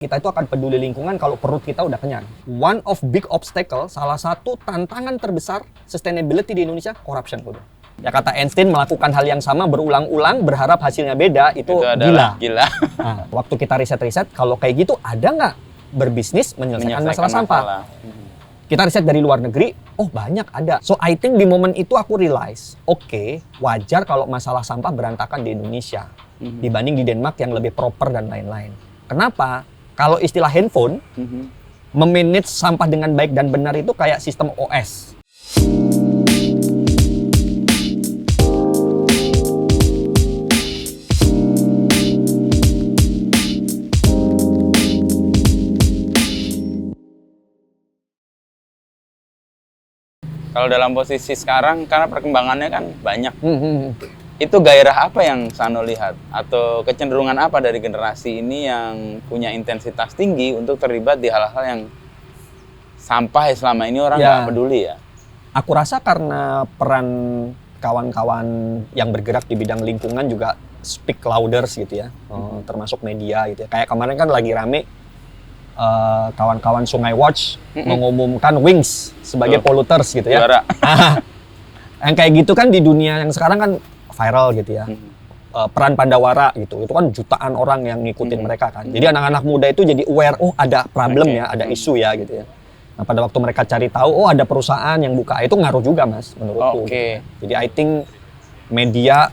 Kita itu akan peduli lingkungan kalau perut kita udah kenyang. One of big obstacle, salah satu tantangan terbesar sustainability di Indonesia, corruption. Ya kata Einstein, melakukan hal yang sama berulang-ulang, berharap hasilnya beda, itu gila. Nah, waktu kita riset-riset, kalau kayak gitu ada nggak berbisnis menyelesaikan masalah sampah? Kita riset dari luar negeri, oh banyak ada. So I think di momen itu aku realize, oke, wajar kalau masalah sampah berantakan di Indonesia dibanding di Denmark yang lebih proper dan lain-lain. Kenapa? Kalau istilah handphone, memanage sampah dengan baik dan benar itu kayak sistem OS. Kalau dalam posisi sekarang, karena perkembangannya kan banyak, itu gairah apa yang Sano lihat? Atau kecenderungan apa dari generasi ini yang punya intensitas tinggi untuk terlibat di hal-hal yang sampah selama ini orang nggak peduli ya? Aku rasa karena peran kawan-kawan yang bergerak di bidang lingkungan juga speak louder gitu ya, termasuk media gitu ya. Kayak kemarin kan lagi rame, kawan-kawan Sungai Watch mengumumkan Wings sebagai polluters gitu ya. Yang kayak gitu kan di dunia yang sekarang kan viral gitu ya. Peran Pandawara gitu, itu kan jutaan orang yang ngikutin mereka kan. Jadi anak-anak muda itu jadi aware, oh ada problem ya, ada isu ya gitu ya. Nah pada waktu mereka cari tahu, oh ada perusahaan yang buka, itu ngaruh juga mas menurutku. Gitu. Jadi I think media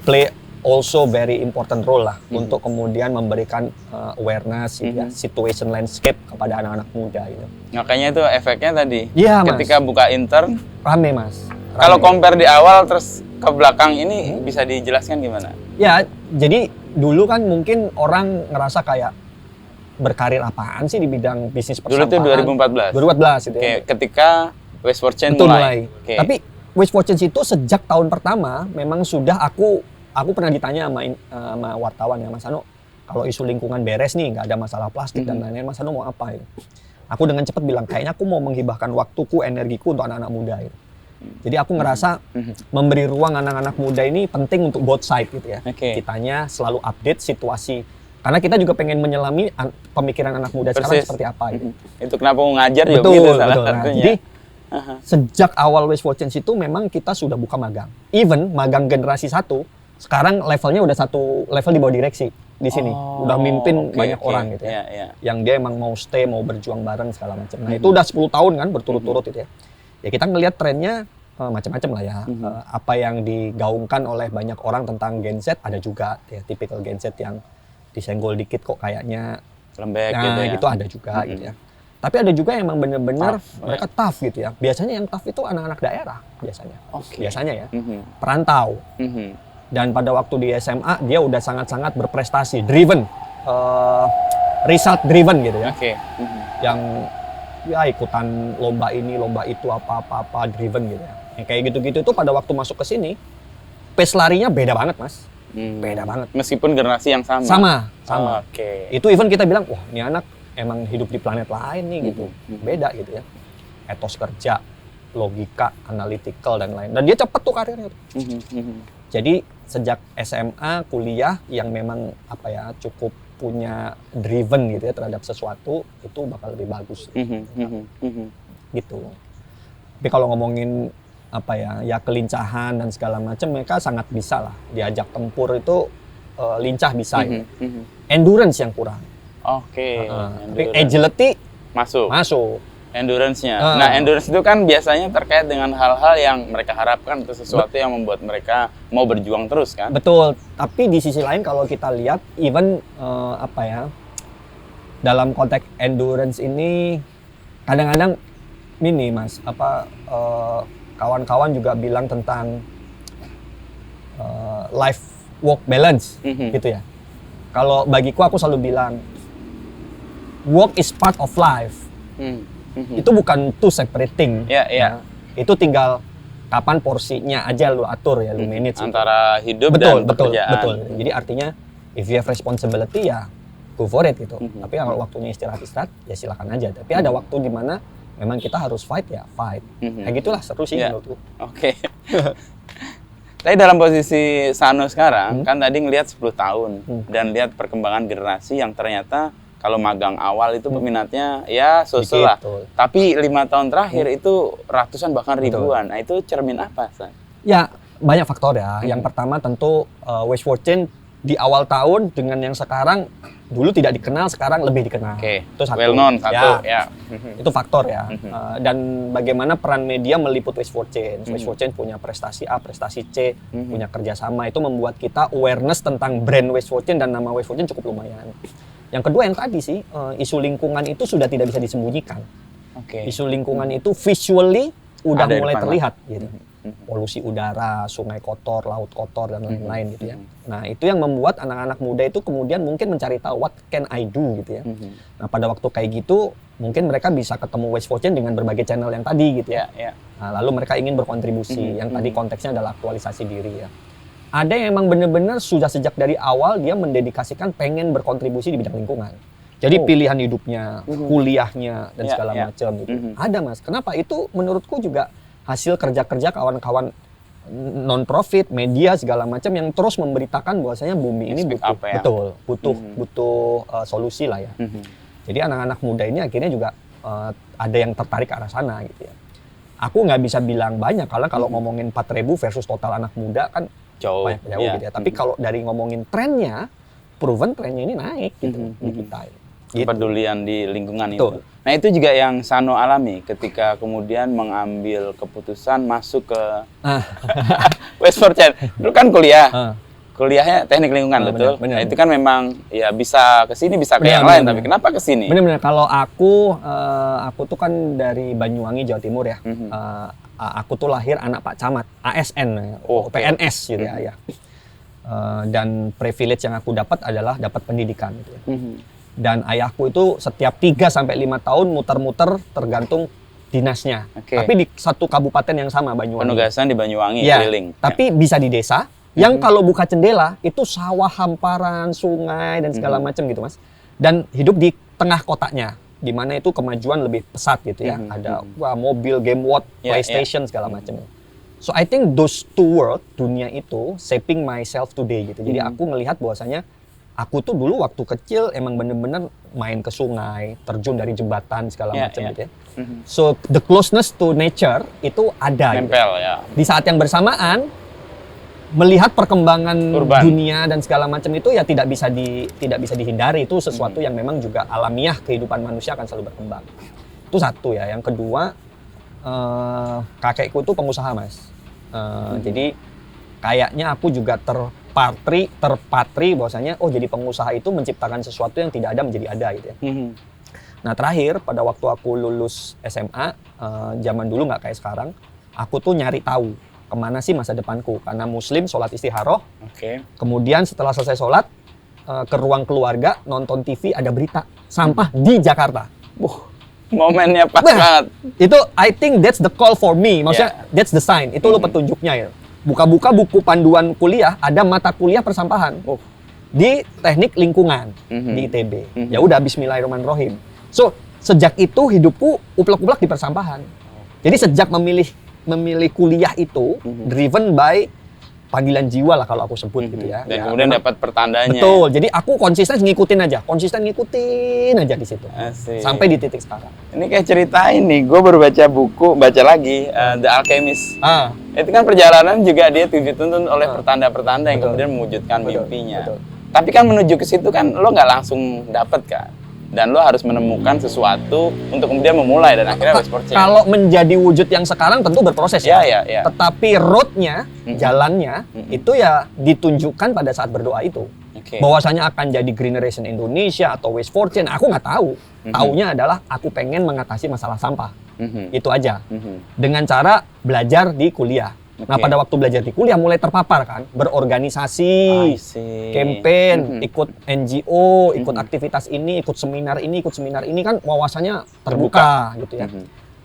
play also very important role lah untuk kemudian memberikan awareness gitu ya, situation landscape kepada anak-anak muda gitu. Makanya itu efeknya tadi, ketika mas. Buka intern, rame mas. Kalau compare di awal terus ke belakang ini bisa dijelaskan gimana? Ya, jadi dulu kan mungkin orang ngerasa kayak berkarir apaan sih di bidang bisnis persampahan. Dulu itu 2014? 2014 gitu ya. Ketika Waste for Change mulai. Tapi Waste for Change itu sejak tahun pertama memang sudah aku pernah ditanya sama wartawan ya, Mas Sano, kalau isu lingkungan beres nih, nggak ada masalah plastik dan lain-lain, Mas Sano mau apa? Gitu. Aku dengan cepat bilang, kayaknya aku mau menghibahkan waktuku, energiku untuk anak-anak muda gitu. Jadi aku ngerasa memberi ruang anak-anak muda ini penting untuk both side gitu ya. Kitanya selalu update situasi. Karena kita juga pengen menyelami pemikiran anak muda sekarang seperti apa gitu. Itu kenapa mau ngajar juga gitu salah satunya. Nah, jadi sejak awal Waste for Change itu memang kita sudah buka magang. Even magang generasi 1, sekarang levelnya udah satu level di bawah direksi di sini. Udah mimpin banyak orang gitu ya. Yang dia emang mau stay, mau berjuang bareng segala macam. Nah, itu udah 10 tahun kan berturut-turut gitu ya. Ya kita ngelihat trennya macam-macam lah ya. Apa yang digaungkan oleh banyak orang tentang Gen Z ada juga ya, tipikal Gen Z yang disenggol dikit kok kayaknya lembek gitu ya. Itu ada juga gitu ya. Tapi ada juga yang emang bener-bener mereka tough gitu ya. Biasanya yang tough itu anak-anak daerah biasanya. Biasanya ya. Perantau. Dan pada waktu di SMA dia udah sangat-sangat berprestasi, driven, result driven gitu ya. Yang ya ikutan lomba ini, lomba itu, apa-apa driven gitu ya. Yang kayak gitu-gitu itu pada waktu masuk ke sini, pace larinya beda banget mas. Beda banget. Meskipun generasi yang sama. Sama. Itu even kita bilang, wah ini anak emang hidup di planet lain nih gitu. Beda gitu ya. Etos kerja, logika, analytical dan lain. Dan dia cepet tuh karirnya tuh. Jadi sejak SMA, kuliah yang memang apa ya cukup punya driven gitu ya terhadap sesuatu itu bakal lebih bagus. Gitu. Tapi kalau ngomongin apa ya kelincahan dan segala macam mereka sangat bisa lah diajak tempur itu lincah bisa ya. Endurance yang kurang. Tapi agility masuk. Endurance-nya. Nah, endurance itu kan biasanya terkait dengan hal-hal yang mereka harapkan atau sesuatu yang membuat mereka mau berjuang terus kan? Betul. Tapi di sisi lain kalau kita lihat even dalam konteks endurance ini kadang-kadang ini mas kawan-kawan juga bilang tentang life work balance gitu ya. Kalau bagiku aku selalu bilang work is part of life. Itu bukan two separate thing. Nah, itu tinggal kapan porsinya aja lu atur ya, lu manage antara hidup dan pekerjaan. Betul. Jadi artinya if you have responsibility ya go for it gitu. Tapi kalau waktunya istirahat ya silakan aja. Tapi ada waktu di mana memang kita harus fight ya fight. Kayak gitulah seru sih menurutku. Tapi dalam posisi Sano sekarang kan tadi ngelihat 10 tahun dan lihat perkembangan generasi yang ternyata kalau magang awal itu peminatnya ya so-so lah. Tapi 5 tahun terakhir itu ratusan bahkan ribuan. Nah itu cermin apa, San? Ya banyak faktor ya. Yang pertama tentu waste watching di awal tahun dengan yang sekarang dulu tidak dikenal, sekarang lebih dikenal. Itu satu. Well known satu. Ya. Itu faktor ya. Dan bagaimana peran media meliput waste watching. Waste watching punya prestasi A, prestasi C, punya kerjasama. Itu membuat kita awareness tentang brand waste watching dan nama waste watching cukup lumayan. Yang kedua yang tadi sih, isu lingkungan itu sudah tidak bisa disembunyikan. Isu lingkungan itu visually udah mulai terlihat gitu. Polusi udara, sungai kotor, laut kotor, dan lain-lain gitu ya. Nah itu yang membuat anak-anak muda itu kemudian mungkin mencari tahu what can I do gitu ya. Nah pada waktu kayak gitu mungkin mereka bisa ketemu waste watching dengan berbagai channel yang tadi gitu ya. Nah, lalu mereka ingin berkontribusi, yang tadi konteksnya adalah aktualisasi diri ya. Ada yang emang benar-benar sudah sejak dari awal dia mendedikasikan pengen berkontribusi di bidang lingkungan. Jadi pilihan hidupnya, kuliahnya, dan segala macam gitu. Ada Mas, kenapa? Itu menurutku juga hasil kerja-kerja kawan-kawan non-profit, media segala macam yang terus memberitakan bahwasanya bumi ini butuh solusi lah ya. Jadi anak-anak muda ini akhirnya juga ada yang tertarik ke arah sana gitu ya. Aku nggak bisa bilang banyak karena kalau ngomongin 4.000 versus total anak muda kan jauh gitu ya. Tapi kalau dari ngomongin trennya, proven trennya ini naik gitu di kita. Kepedulian di lingkungan itu. Nah itu juga yang Sano alami ketika kemudian mengambil keputusan masuk ke West Fortune. Dulu kan kuliahnya teknik lingkungan betul. Bener. Nah itu kan memang ya bisa ke sini bisa ke yang lain, tapi kenapa ke sini? Benar-benar kalau aku tuh kan dari Banyuwangi Jawa Timur ya. Aku tuh lahir anak Pak Camat, ASN, PNS gitu ya. Dan privilege yang aku dapat adalah dapat pendidikan gitu ya. Dan ayahku itu setiap 3-5 tahun muter-muter tergantung dinasnya. Tapi di satu kabupaten yang sama, Banyuwangi. Penugasan di Banyuwangi, keliling. Tapi bisa di desa, yang kalau buka jendela itu sawah hamparan, sungai, dan segala macam gitu Mas. Dan hidup di tengah kotanya, di mana itu kemajuan lebih pesat gitu ya. Ada mobil, game watch, PlayStation, segala macam. So I think those two world, dunia itu, shaping myself today gitu. Jadi aku ngelihat bahwasanya aku tuh dulu waktu kecil emang bener-bener main ke sungai, terjun dari jembatan segala macam gitu ya. So the closeness to nature itu ada. Nempel gitu. ya. Di saat yang bersamaan melihat perkembangan dunia dan segala macam itu ya tidak bisa dihindari, itu sesuatu yang memang juga alamiah, kehidupan manusia akan selalu berkembang. Itu satu ya. Yang kedua, kakekku tuh pengusaha Mas. Jadi kayaknya aku juga terpatri bahwasanya jadi pengusaha itu menciptakan sesuatu yang tidak ada menjadi ada gitu ya. Nah terakhir pada waktu aku lulus SMA, zaman dulu nggak kayak sekarang, aku tuh nyari tahu kemana sih masa depanku, karena muslim sholat istikharoh. Kemudian setelah selesai sholat ke ruang keluarga nonton TV, ada berita sampah di Jakarta. Momennya pas banget. Itu I think that's the call for me, maksudnya that's the sign, itu lo petunjuknya ya. Buka-buka buku panduan kuliah, ada mata kuliah persampahan di teknik lingkungan di ITB. Ya udah, bismillahirrahmanirrahim. So sejak itu hidupku uplek-uplek di persampahan. Jadi sejak memilih kuliah itu driven by panggilan jiwa lah kalau aku sebut gitu ya. Dan kemudian dapat pertandanya. Betul. Jadi aku konsisten ngikutin aja di situ. Sampai di titik sekarang. Ini kayak ceritain nih, gue baru baca lagi The Alchemist. Itu kan perjalanan juga dia dituntun oleh pertanda-pertanda yang kemudian mewujudkan mimpinya. Tapi kan menuju ke situ kan lo nggak langsung dapet kan. Dan lo harus menemukan sesuatu untuk kemudian memulai dan akhirnya bersportnya. Kalau menjadi wujud yang sekarang tentu berproses ya. Tetapi roadnya, jalannya itu ya ditunjukkan pada saat berdoa itu. Bahwasanya akan jadi generation Indonesia atau waste fortune, aku nggak tahu. Taunya adalah aku pengen mengatasi masalah sampah. Itu aja. Dengan cara belajar di kuliah. Nah pada waktu belajar di kuliah mulai terpapar kan, berorganisasi, campaign, ikut NGO, ikut aktivitas ini, ikut seminar ini kan wawasannya terbuka gitu ya.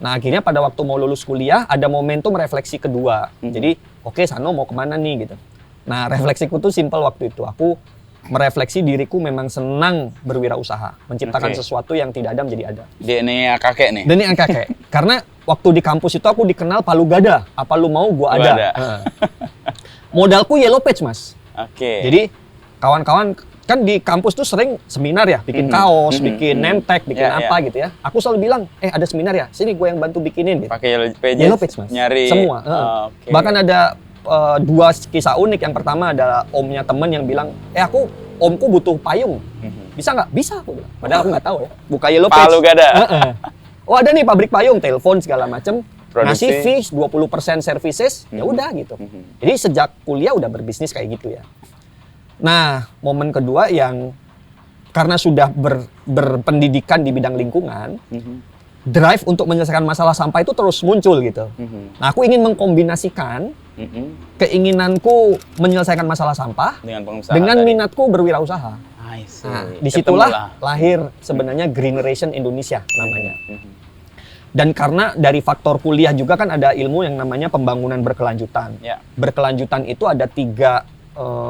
Nah akhirnya pada waktu mau lulus kuliah ada momentum refleksi kedua. Jadi oke, Sano mau kemana nih gitu. Nah refleksiku tuh simpel waktu itu, aku merefleksi diriku memang senang berwirausaha, menciptakan sesuatu yang tidak ada menjadi ada. DNA kakek nih. DNA kakek. Karena waktu di kampus itu aku dikenal palugada. Apa lu mau, gua ada. Modalku yellow page Mas. Jadi kawan-kawan kan di kampus tuh sering seminar ya, bikin kaos, bikin name tag, bikin apa gitu ya. Aku selalu bilang, ada seminar ya, sini gue yang bantu bikinin gitu. Pakai Yellow Pages, Mas. Nyari semua. Bahkan ada 2 kisah unik. Yang pertama adalah omnya temen yang bilang, omku butuh payung. Bisa nggak? Bisa, aku bilang. Padahal aku nggak taau ya. Buka Yellow Page. Palugada. Oh ada nih pabrik payung, telepon segala macem. Produksi. Ngasih fee 20% services, ya udah gitu. Jadi sejak kuliah udah berbisnis kayak gitu ya. Nah, momen kedua yang karena sudah berpendidikan di bidang lingkungan, drive untuk menyelesaikan masalah sampah itu terus muncul gitu. Nah, aku ingin mengkombinasikan keinginanku menyelesaikan masalah sampah dengan minatku berwirausaha. Nah, disitulah lahir sebenarnya Generation Indonesia namanya. Dan karena dari faktor kuliah juga kan ada ilmu yang namanya pembangunan berkelanjutan. Berkelanjutan itu ada 3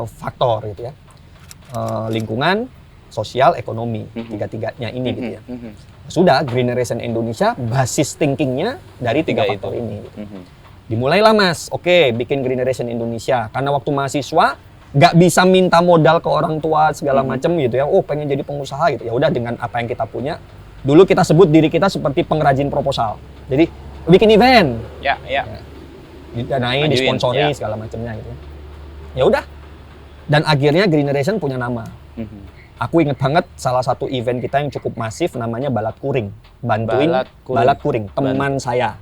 faktor gitu ya. Lingkungan, sosial, ekonomi. Tiga-tiganya ini gitu ya. Sudah, Generation Indonesia basis thinkingnya dari 3 faktor ini. Gitu. Dimulailah Mas, bikin Generation Indonesia. Karena waktu mahasiswa nggak bisa minta modal ke orang tua segala macam gitu ya. Pengen jadi pengusaha gitu. Ya udah dengan apa yang kita punya. Dulu kita sebut diri kita seperti pengrajin proposal. Jadi bikin event. Didanai, disponsori segala macamnya gitu. Ya udah. Dan akhirnya Generation punya nama. Aku inget banget salah satu event kita yang cukup masif namanya Balad Kuring. Bantuin Balad Kuring, teman saya.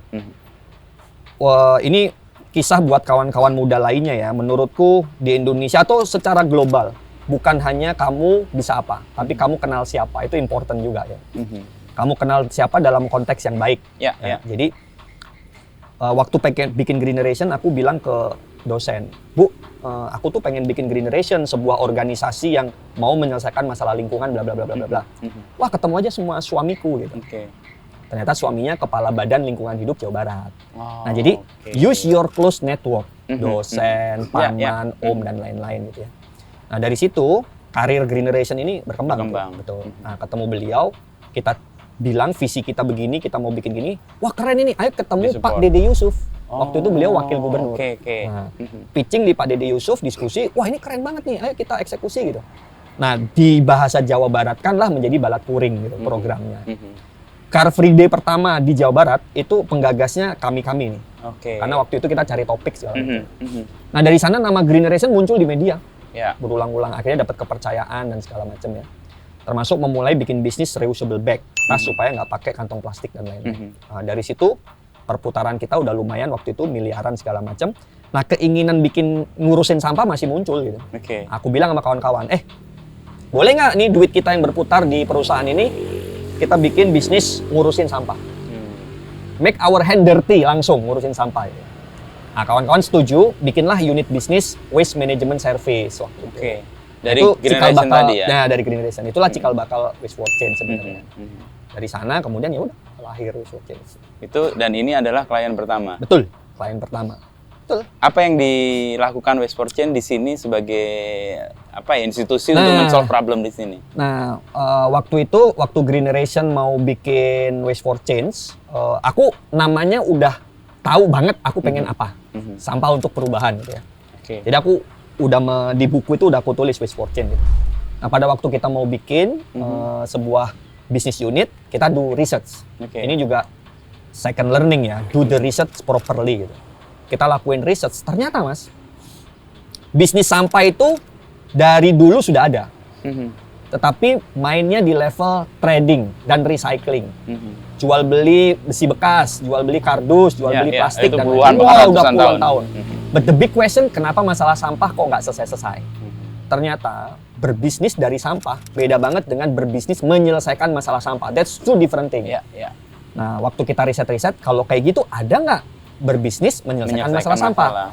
Wah, ini kisah buat kawan-kawan muda lainnya ya. Menurutku di Indonesia tuh secara global, bukan hanya kamu bisa apa, tapi kamu kenal siapa, itu important juga ya. Kamu kenal siapa dalam konteks yang baik. Jadi waktu bikin Generation, aku bilang ke dosen, Bu, aku tuh pengen bikin Generation, sebuah organisasi yang mau menyelesaikan masalah lingkungan, bla bla bla bla bla. Wah, ketemu aja semua suamiku gitu. Ternyata suaminya kepala Badan Lingkungan Hidup Jawa Barat. Nah, jadi use your close network, dosen, paman, om dan lain-lain gitu ya. Nah, dari situ karir Generation ini berkembang. Betul. Nah, ketemu beliau, kita bilang visi kita begini, kita mau bikin gini. Wah, keren ini. Ayo ketemu Pak Dede Yusuf. Waktu itu beliau wakil gubernur. Nah, pitching di Pak Dede Yusuf, diskusi. Wah, ini keren banget nih. Ayo kita eksekusi gitu. Nah, di bahasa Jawa Barat kanlah menjadi Balad Kuring gitu programnya. Car Free Day pertama di Jawa Barat itu penggagasnya kami nih. Karena waktu itu kita cari topik segala macam. Nah, dari sana nama Generation muncul di media. Berulang-ulang, akhirnya dapat kepercayaan dan segala macam ya. Termasuk memulai bikin bisnis reusable bag, tas supaya nggak pakai kantong plastik dan lain-lain. Nah, dari situ perputaran kita udah lumayan waktu itu miliaran segala macam. Nah, keinginan bikin ngurusin sampah masih muncul gitu. Aku bilang sama kawan-kawan, boleh nggak nih duit kita yang berputar di perusahaan ini kita bikin bisnis ngurusin sampah. Make our hand dirty langsung ngurusin sampah. Gitu. Nah, kawan-kawan setuju, bikinlah unit bisnis waste management service waktu itu. Dari Generation tadi ya? Nah, dari Generation. Itulah cikal bakal waste for change sebenarnya. Dari sana kemudian ya udah lahir waste for change. Itu dan ini adalah klien pertama? Betul, klien pertama. Betul. Apa yang dilakukan Waste for Change di sini sebagai institusi untuk men-solve problem di sini? Nah, waktu Generation mau bikin Waste for Change, aku namanya udah tahu banget aku pengen apa. Sampah untuk perubahan gitu ya. Jadi aku udah di buku itu udah aku tulis Waste for Change gitu. Nah, pada waktu kita mau bikin sebuah business unit, kita do research. Ini juga second learning ya, do the research properly gitu. Kita lakuin research, ternyata Mas, bisnis sampah itu dari dulu sudah ada. Tetapi mainnya di level trading dan recycling. Jual beli besi bekas, jual beli kardus, jual beli plastik, dan udah puluhan tahun. But the big question, kenapa masalah sampah kok nggak selesai-selesai? Ternyata berbisnis dari sampah beda banget dengan berbisnis menyelesaikan masalah sampah. That's two different thing. Nah, waktu kita riset-riset, kalau kayak gitu ada nggak berbisnis menyelesaikan masalah sampah?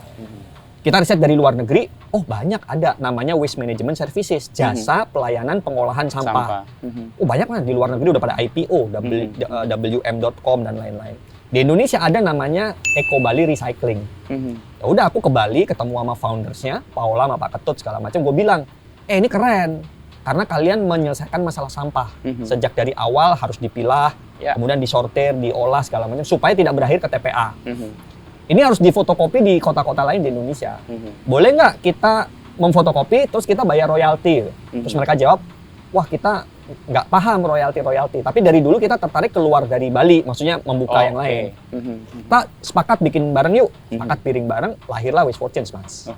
Kita riset dari luar negeri, banyak ada namanya waste management services, jasa pelayanan pengolahan sampah. Banyak kan di luar negeri udah pada IPO, WM.com dan lain-lain. Di Indonesia ada namanya Eko Bali Recycling. Ya udah, aku ke Bali ketemu sama foundersnya, Paula sama Pak Ketut segala macam. Gue bilang, ini keren karena kalian menyelesaikan masalah sampah. Sejak dari awal harus dipilah, kemudian disortir, diolah segala macam supaya tidak berakhir ke TPA. Ini harus difotokopi di kota-kota lain di Indonesia. Boleh nggak kita memfotokopi, terus kita bayar royalti. Terus mereka jawab, wah kita nggak paham royalti, tapi dari dulu kita tertarik keluar dari Bali, maksudnya membuka yang lain. Kita sepakat bikin bareng yuk, sepakat piring bareng, lahirlah Wish for Change, Mas.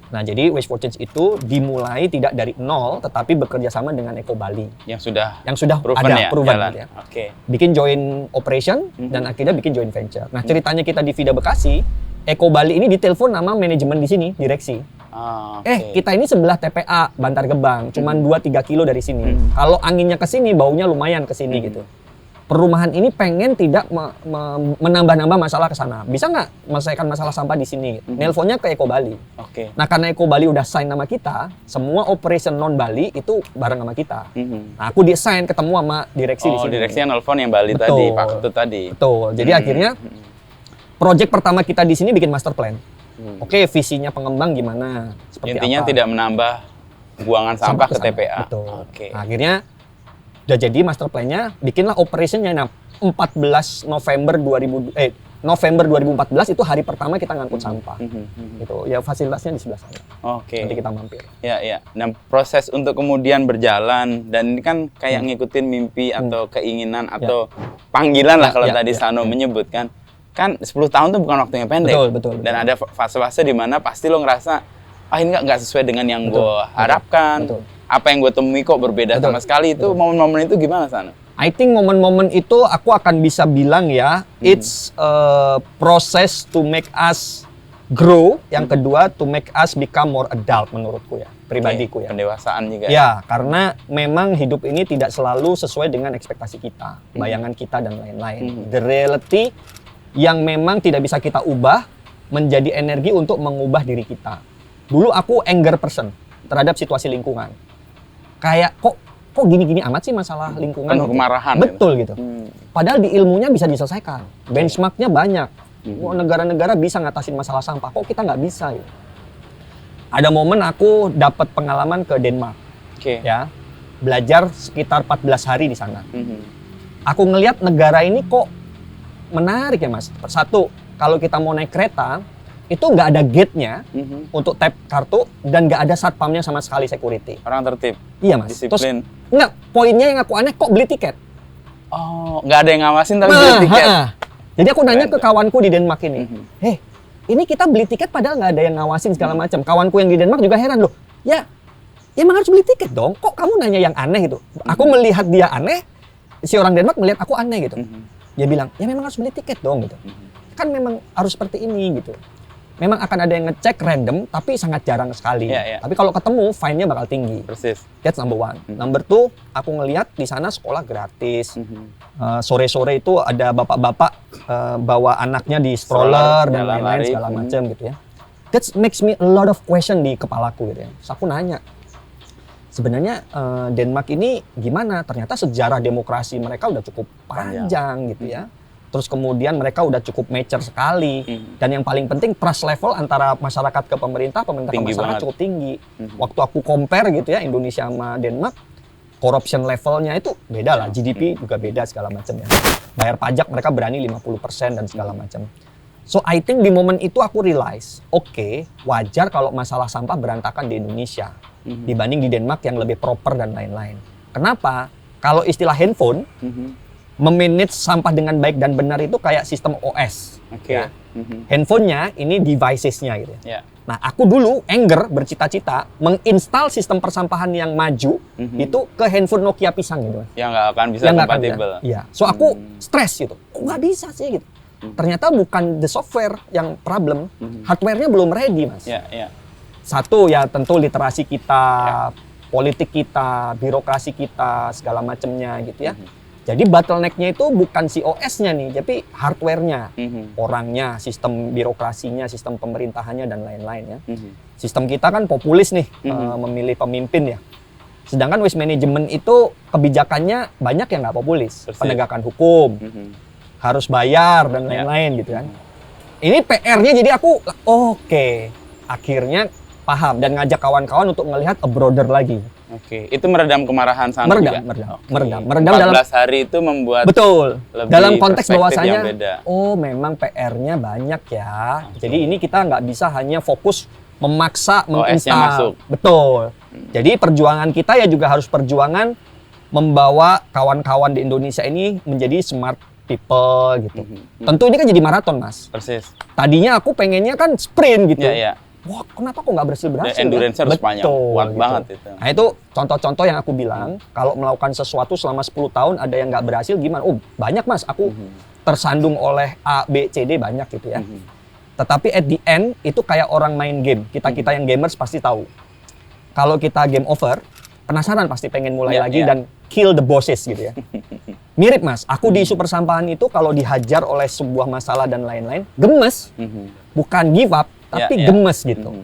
Nah jadi Wish for Change itu dimulai tidak dari nol, tetapi bekerja sama dengan Eko Bali. Yang sudah proven ada, proven gitu ya. Bikin joint operation, dan akhirnya bikin joint venture. Nah ceritanya kita di Vida Bekasi, Eko Bali ini ditelepon nama manajemen di sini, direksi. Kita ini sebelah TPA Bantar Gebang, cuman 2-3 kilo dari sini. Kalau anginnya ke sini, baunya lumayan ke sini gitu. Perumahan ini pengen tidak menambah-nambah masalah ke sana. Bisa nggak menyelesaikan masalah sampah di sini? Nelponnya ke Eko Bali. Nah karena Eko Bali udah sign nama kita, semua operation non Bali itu bareng sama kita. Nah aku di-sign ketemu sama direksi di sini. Direksi yang nelpon yang Bali tadi, Pak Ketut tadi. Betul. Jadi akhirnya project pertama kita di sini bikin master plan. Visinya pengembang gimana? Intinya tidak menambah buangan sampah ke TPA. Betul. Nah, akhirnya udah jadi master plan-nya, bikinlah operationnya. Nah, 14 November 2014 itu hari pertama kita ngangkut sampah. Gitu. Ya fasilitasnya di sebelah sana. Nanti kita mampir. Ya. Nah, proses untuk kemudian berjalan, dan ini kan kayak ngikutin mimpi atau keinginan atau panggilan lah kalau tadi Sano menyebutkan. Kan 10 tahun tuh bukan waktu yang pendek. Betul. Dan ada fase-fase di mana pasti lo ngerasa, ini nggak sesuai dengan yang gue harapkan. Apa yang gue temui kok berbeda sama sekali. Itu momen-momen itu gimana, Sano? I think momen-momen itu aku akan bisa bilang ya, it's a process to make us grow. Yang kedua, to make us become more adult menurutku ya, pribadiku ya. Pendewasaan juga. Ya, karena memang hidup ini tidak selalu sesuai dengan ekspektasi kita, bayangan kita dan lain-lain. The reality yang memang tidak bisa kita ubah menjadi energi untuk mengubah diri kita. Dulu aku anger person terhadap situasi lingkungan. Kayak kok gini-gini amat sih masalah lingkungan. Penuh kemarahan. Betul gitu. Padahal di ilmunya bisa diselesaikan. Benchmarknya banyak. Negara-negara bisa ngatasin masalah sampah. Kok kita nggak bisa gitu. Ada momen aku dapat pengalaman ke Denmark. Ya, belajar sekitar 14 hari di sana. Aku ngelihat negara ini kok menarik ya Mas. Satu, kalau kita mau naik kereta, itu nggak ada gate-nya untuk tap kartu, dan nggak ada satpamnya sama sekali, security. Orang tertib. Iya Mas. Disiplin. Terus, nggak, poinnya yang aku aneh, kok beli tiket? Nggak ada yang ngawasin tapi beli tiket. Jadi aku nanya ke kawanku di Denmark ini, ini kita beli tiket padahal nggak ada yang ngawasin segala macam. Kawanku yang di Denmark juga heran loh. Ya emang harus beli tiket dong. Kok kamu nanya yang aneh gitu? Aku melihat dia aneh, si orang Denmark melihat aku aneh gitu. Dia bilang, ya memang harus beli tiket dong gitu. Kan memang harus seperti ini gitu. Memang akan ada yang ngecek random, tapi sangat jarang sekali. Tapi kalau ketemu, fine-nya bakal tinggi. Persis. That's number one. Number two, aku ngelihat di sana sekolah gratis. Sore-sore itu ada bapak-bapak bawa anaknya di stroller dan lain-lain segala macam gitu ya. That makes me a lot of question di kepalaku gitu ya. Terus aku nanya, sebenarnya Denmark ini gimana? Ternyata sejarah demokrasi mereka udah cukup panjang gitu ya. Terus kemudian mereka udah cukup mature sekali. Dan yang paling penting trust level antara masyarakat ke pemerintah ke masyarakat cukup tinggi. Waktu aku compare gitu ya Indonesia sama Denmark, corruption levelnya itu beda lah. GDP juga beda segala macam ya. Bayar pajak mereka berani 50% dan segala macam. So I think di momen itu aku realize, wajar kalau masalah sampah berantakan di Indonesia dibanding di Denmark yang lebih proper dan lain-lain. Kenapa? Kalau istilah handphone, memanage sampah dengan baik dan benar itu kayak sistem OS. Ya. Handphonenya ini devices-nya gitu. Nah, aku dulu anger bercita-cita menginstal sistem persampahan yang maju itu ke handphone Nokia pisang gitu. Yang nggak akan bisa kompatibel. Iya. So aku stres gitu. Kok nggak bisa sih gitu. Ternyata bukan the software yang problem, hardware-nya belum ready, Mas. Satu ya tentu literasi kita, politik kita, birokrasi kita, segala macamnya gitu ya. Jadi bottleneck-nya itu bukan si OS-nya nih, tapi hardware-nya, orangnya, sistem birokrasinya, sistem pemerintahannya dan lain-lain ya. Sistem kita kan populis nih, memilih pemimpin ya. Sedangkan waste management itu kebijakannya banyak yang nggak populis, penegakan hukum, harus bayar dan lain-lain gitu kan. Ini PR-nya jadi aku akhirnya paham dan ngajak kawan-kawan untuk melihat a broader lagi. Itu meredam kemarahan Sano juga? Meredam 14 hari itu membuat dalam konteks bahwasanya memang PR-nya banyak ya. Jadi ini kita nggak bisa hanya fokus memaksa OS-nya masuk. Betul. Jadi perjuangan kita ya juga harus perjuangan membawa kawan-kawan di Indonesia ini menjadi smart people gitu. Tentu ini kan jadi maraton, Mas. Persis. Tadinya aku pengennya kan sprint gitu. Iya. Wah, kenapa kok nggak berhasil? Endurance harus panjang, kuat banget itu. Nah, itu contoh-contoh yang aku bilang, kalau melakukan sesuatu selama 10 tahun ada yang nggak berhasil gimana? Oh, banyak, Mas. Aku tersandung oleh A, B, C, D banyak gitu ya. Tetapi at the end itu kayak orang main game. Kita yang gamers pasti tahu. Kalau kita game over, penasaran pasti pengen mulai lagi dan kill the bosses gitu ya. Mirip, Mas. Aku di Super Sampahan itu kalau dihajar oleh sebuah masalah dan lain-lain, gemes. Bukan give up, tapi gemes gitu.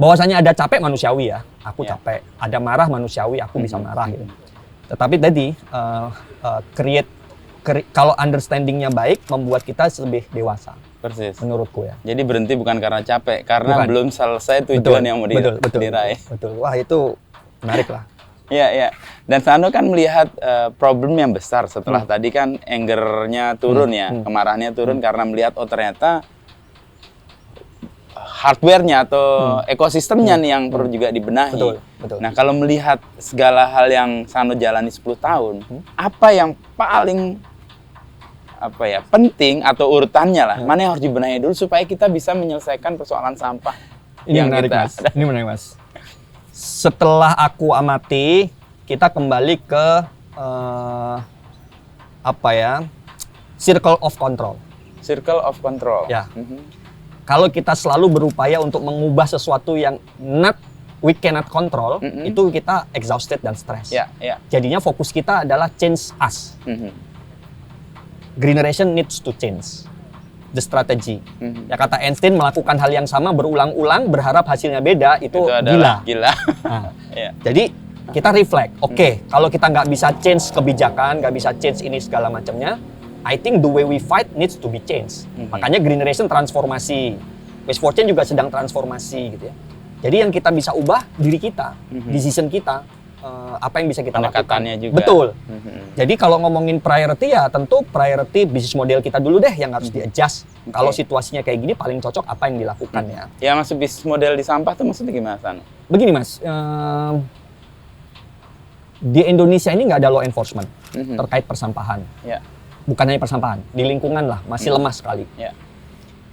Bahwasanya ada capek manusiawi ya. Aku capek. Ada marah manusiawi, aku bisa marah gitu. Tetapi tadi kalau understanding-nya baik, membuat kita lebih dewasa. Persis. Menurutku ya. Jadi berhenti bukan karena capek, karena belum selesai tujuan yang mau diraih. Betul. Wah, itu menarik lah. Iya. Dan Sano kan melihat problem yang besar setelah tadi kan anger-nya turun ya, kemarahannya turun karena melihat ternyata hardware-nya atau ekosistemnya nih yang perlu juga dibenahi. Betul. Nah, kalau melihat segala hal yang Sano jalani 10 tahun, apa yang paling penting atau urutannya lah, mana yang harus dibenahi dulu supaya kita bisa menyelesaikan persoalan sampah Ini menarik, Mas. Setelah aku amati, kita kembali ke circle of control. Circle of control. Ya. Kalau kita selalu berupaya untuk mengubah sesuatu yang we cannot control, itu kita exhausted dan stress. Jadinya fokus kita adalah change us. Generation needs to change the strategy. Ya, kata Einstein, melakukan hal yang sama berulang-ulang berharap hasilnya beda itu gila. Nah, jadi kita reflect. Oke, kalau kita nggak bisa change kebijakan, nggak bisa change ini segala macamnya, I think the way we fight needs to be changed. Makanya generation transformasi, Waste for Change juga sedang transformasi gitu ya. Jadi yang kita bisa ubah diri kita, decision kita. Apa yang bisa kita lakukan. Pendekatannya juga. Betul. Jadi kalau ngomongin priority ya tentu priority bisnis model kita dulu deh yang harus di-adjust. Kalau situasinya kayak gini paling cocok apa yang dilakukan ya. Ya, masuk bisnis model di sampah tuh maksudnya gimana, San? Begini, Mas. Di Indonesia ini nggak ada law enforcement terkait persampahan. Bukan hanya persampahan, di lingkungan lah masih lemah sekali.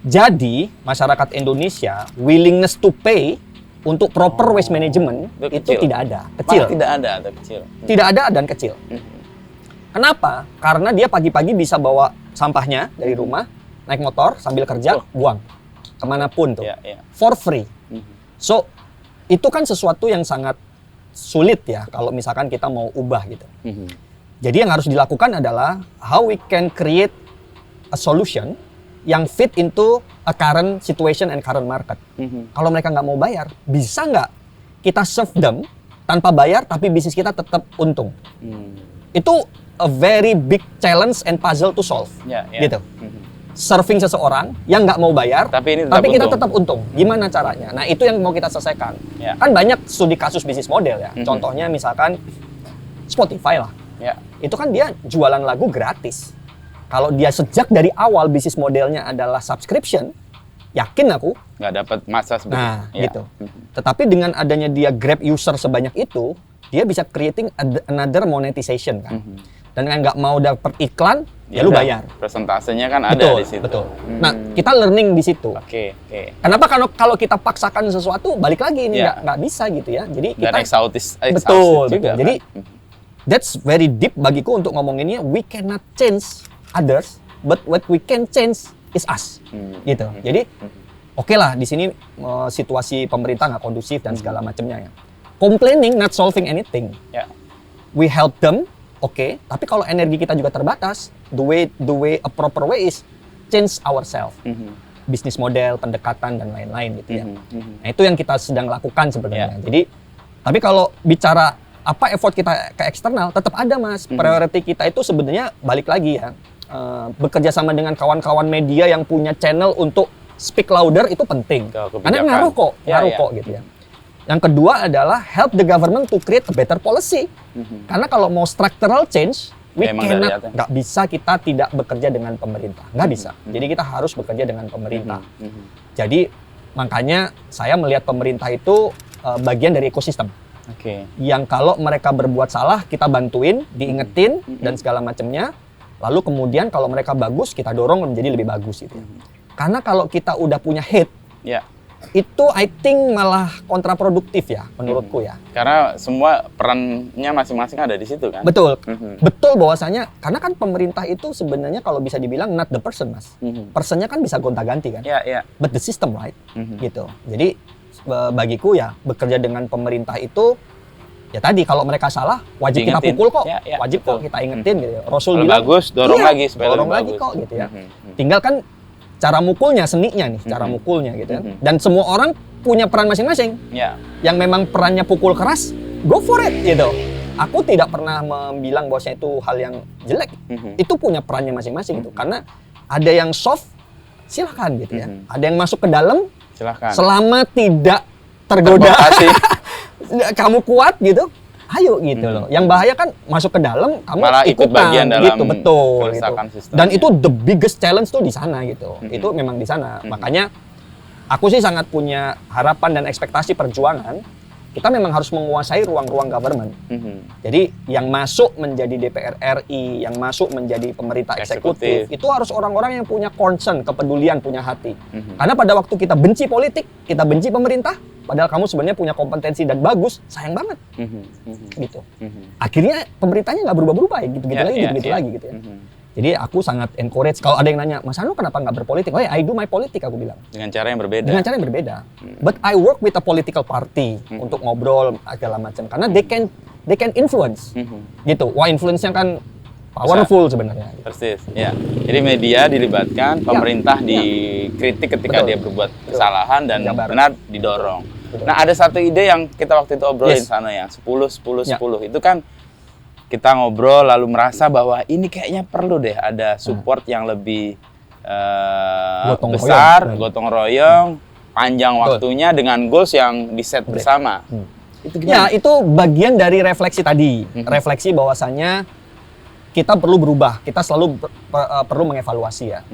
Jadi masyarakat Indonesia willingness to pay untuk proper waste management itu tidak ada, kecil. Tidak ada atau kecil. Tidak ada dan kecil. Kenapa? Karena dia pagi-pagi bisa bawa sampahnya dari rumah, naik motor sambil kerja, buang kemanapun tuh, for free. So itu kan sesuatu yang sangat sulit ya kalau misalkan kita mau ubah gitu. Jadi yang harus dilakukan adalah how we can create a solution yang fit into a current situation and current market. Kalau mereka nggak mau bayar, bisa nggak kita serve them tanpa bayar tapi bisnis kita tetap untung? Itu a very big challenge and puzzle to solve. Gitu. Serving seseorang yang nggak mau bayar, tapi kita tetap untung. Gimana caranya? Nah, itu yang mau kita selesaikan. Kan banyak studi kasus bisnis model ya. Contohnya misalkan Spotify lah. Itu kan dia jualan lagu gratis. Kalau dia sejak dari awal bisnis modelnya adalah subscription, yakin aku nggak dapat masa seperti gitu. Tetapi dengan adanya dia Grab user sebanyak itu, dia bisa creating another monetization kan. Dan yang nggak mau dapat iklan, ya lu bayar. Presentasenya kan ada di situ. Betul. Nah, kita learning di situ. Kenapa kalau kita paksakan sesuatu, balik lagi ini nggak bisa gitu ya. Jadi kita exhaustis juga. Jadi that's very deep bagiku untuk ngomonginnya. We cannot change others, but what we can change is us, gitu. Jadi, oke lah di sini situasi pemerintah nggak kondusif dan segala macamnya ya. Complaining, not solving anything. We help them, oke. Tapi kalau energi kita juga terbatas, the way a proper way is change ourselves. Bisnis model, pendekatan dan lain-lain gitu ya. Nah itu yang kita sedang lakukan sebenarnya. Jadi, tapi kalau bicara apa effort kita ke eksternal, tetap ada Mas. Priority kita itu sebenarnya balik lagi ya. Bekerja sama dengan kawan-kawan media yang punya channel untuk speak louder itu penting. Karena ngaruh kok gitu ya. Yang kedua adalah help the government to create a better policy. Karena kalau mau structural change, nggak bisa kita tidak bekerja dengan pemerintah. Nggak bisa. Jadi kita harus bekerja dengan pemerintah. Jadi Makanya saya melihat pemerintah itu bagian dari ekosistem. Yang kalau mereka berbuat salah, kita bantuin, diingetin, dan segala macamnya. Lalu kemudian kalau mereka bagus, kita dorong menjadi lebih bagus gitu. Karena kalau kita udah punya hate, itu I think malah kontraproduktif ya, menurutku ya. Karena semua perannya masing-masing ada di situ kan? Betul. Betul bahwasanya, karena kan pemerintah itu sebenarnya kalau bisa dibilang not the person, Mas. Personnya kan bisa gonta-ganti kan? But the system, right? Gitu. Jadi bagiku ya, bekerja dengan pemerintah itu, ya tadi kalau mereka salah, wajib kita pukul kok. Wajib kok kita ingetin gitu. Rasul bilang, bagus, dorong lagi supaya dorong lagi kok gitu ya. Tinggal kan cara mukulnya, seninya nih, cara mukulnya gitu kan. Dan semua orang punya peran masing-masing. Yang memang perannya pukul keras, go for it gitu. Aku tidak pernah bilang bahwasanya itu hal yang jelek. Itu punya perannya masing-masing gitu. Karena ada yang soft, silakan gitu ya. Ada yang masuk ke dalam, silakan. Selama tidak tergoda, kamu kuat gitu, ayo gitu loh. Yang bahaya kan masuk ke dalam, kamu malah ikut bagian dalam gitu, betul gitu. Dan itu the biggest challenge tuh di sana gitu. Itu memang di sana. Makanya aku sih sangat punya harapan dan ekspektasi perjuangan. Kita memang harus menguasai ruang-ruang government. Jadi yang masuk menjadi DPR RI, yang masuk menjadi pemerintah eksekutif, itu harus orang-orang yang punya concern, kepedulian, punya hati. Karena pada waktu kita benci politik, kita benci pemerintah, padahal kamu sebenarnya punya kompetensi dan bagus, sayang banget. Gitu. Akhirnya pemerintahnya nggak berubah-berubah ya, gitu-gitu lagi gitu ya. Jadi aku sangat encourage, kalau ada yang nanya, Mas Sano kenapa nggak berpolitik? Oh ya, I do my politik, aku bilang. Dengan cara yang berbeda. Dengan cara yang berbeda. But I work with a political party untuk ngobrol segala macam. Karena they can influence. Gitu. Wah, influence-nya kan powerful sebenarnya. Persis, ya. Jadi media dilibatkan, pemerintah dikritik ketika dia berbuat kesalahan dan benar didorong. Nah, ada satu ide yang kita waktu itu obrolin sana ya, 10-10-10. Itu kan kita ngobrol lalu merasa bahwa ini kayaknya perlu deh ada support yang lebih besar, gotong royong, panjang waktunya dengan goals yang di-set bersama. Itu gimana? Ya, itu bagian dari refleksi tadi. Refleksi bahwasannya kita perlu berubah, kita selalu perlu mengevaluasi ya.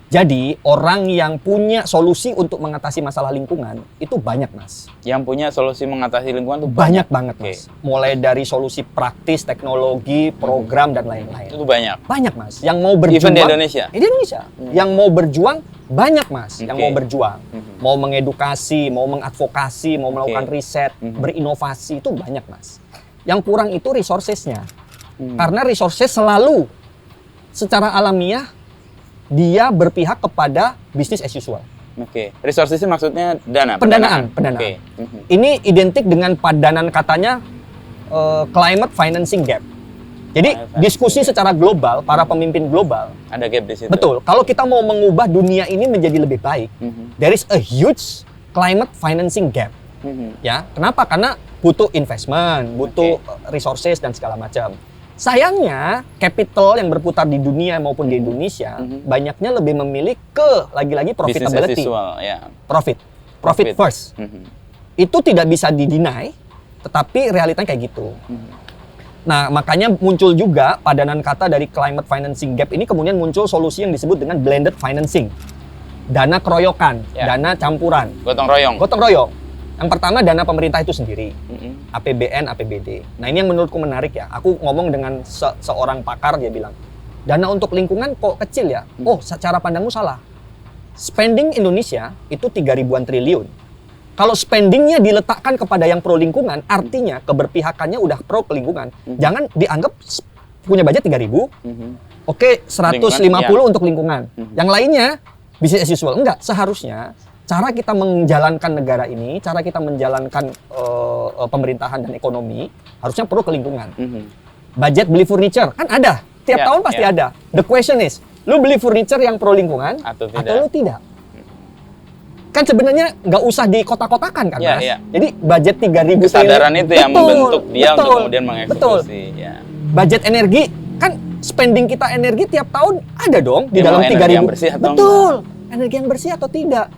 Jadi, orang yang punya solusi untuk mengatasi masalah lingkungan, itu banyak, Mas. Yang punya solusi mengatasi lingkungan itu banyak banget, Mas. Mulai dari solusi praktis, teknologi, program, dan lain-lain. Itu banyak? Banyak, Mas. Yang mau berjuang... Even di Indonesia? Di Indonesia. Yang mau berjuang, banyak, Mas. Yang mau berjuang. Mau mengedukasi, mau mengadvokasi, mau melakukan riset, berinovasi, itu banyak, Mas. Yang kurang itu resources-nya. Karena resources selalu, secara alamiah, dia berpihak kepada business as usual. Resources maksudnya dana? Pendanaan. Ini identik dengan padanan katanya climate financing gap. Jadi diskusi secara global, para pemimpin global. Ada gap di situ. Betul. Kalau kita mau mengubah dunia ini menjadi lebih baik, there is a huge climate financing gap. Ya, kenapa? Karena butuh investment, butuh resources dan segala macam. Sayangnya, capital yang berputar di dunia maupun di Indonesia banyaknya lebih memilih ke lagi-lagi profitability, profit first. Itu tidak bisa dideny, tetapi realitanya kayak gitu. Nah, makanya muncul juga padanan kata dari climate financing gap ini, kemudian muncul solusi yang disebut dengan blended financing, dana keroyokan, dana campuran, gotong royong. Yang pertama dana pemerintah itu sendiri, APBN, APBD. Nah ini yang menurutku menarik ya. Aku ngomong dengan seorang pakar, dia bilang, dana untuk lingkungan kok kecil ya? Oh, secara pandangmu salah. Spending Indonesia itu 3.000-an triliun. Kalau spendingnya diletakkan kepada yang pro lingkungan, artinya keberpihakannya udah pro ke lingkungan. Jangan dianggap punya budget 3.000, oke 150 untuk lingkungan. Yang lainnya business as usual. Enggak, seharusnya cara kita menjalankan negara ini, cara kita menjalankan pemerintahan dan ekonomi, harusnya pro ke lingkungan. Budget beli furniture, kan ada. Tiap tahun pasti ada. The question is, lu beli furniture yang pro lingkungan, atau lu tidak? Kan sebenarnya nggak usah dikotak-kotakan kan, Mas? Jadi budget 3.000 kesadaran itu yang membentuk dia untuk kemudian mengeksekusi. Budget energi, kan spending kita energi tiap tahun ada dong di dalam 3.000. Energi yang bersih atau betul. Energi yang bersih atau tidak?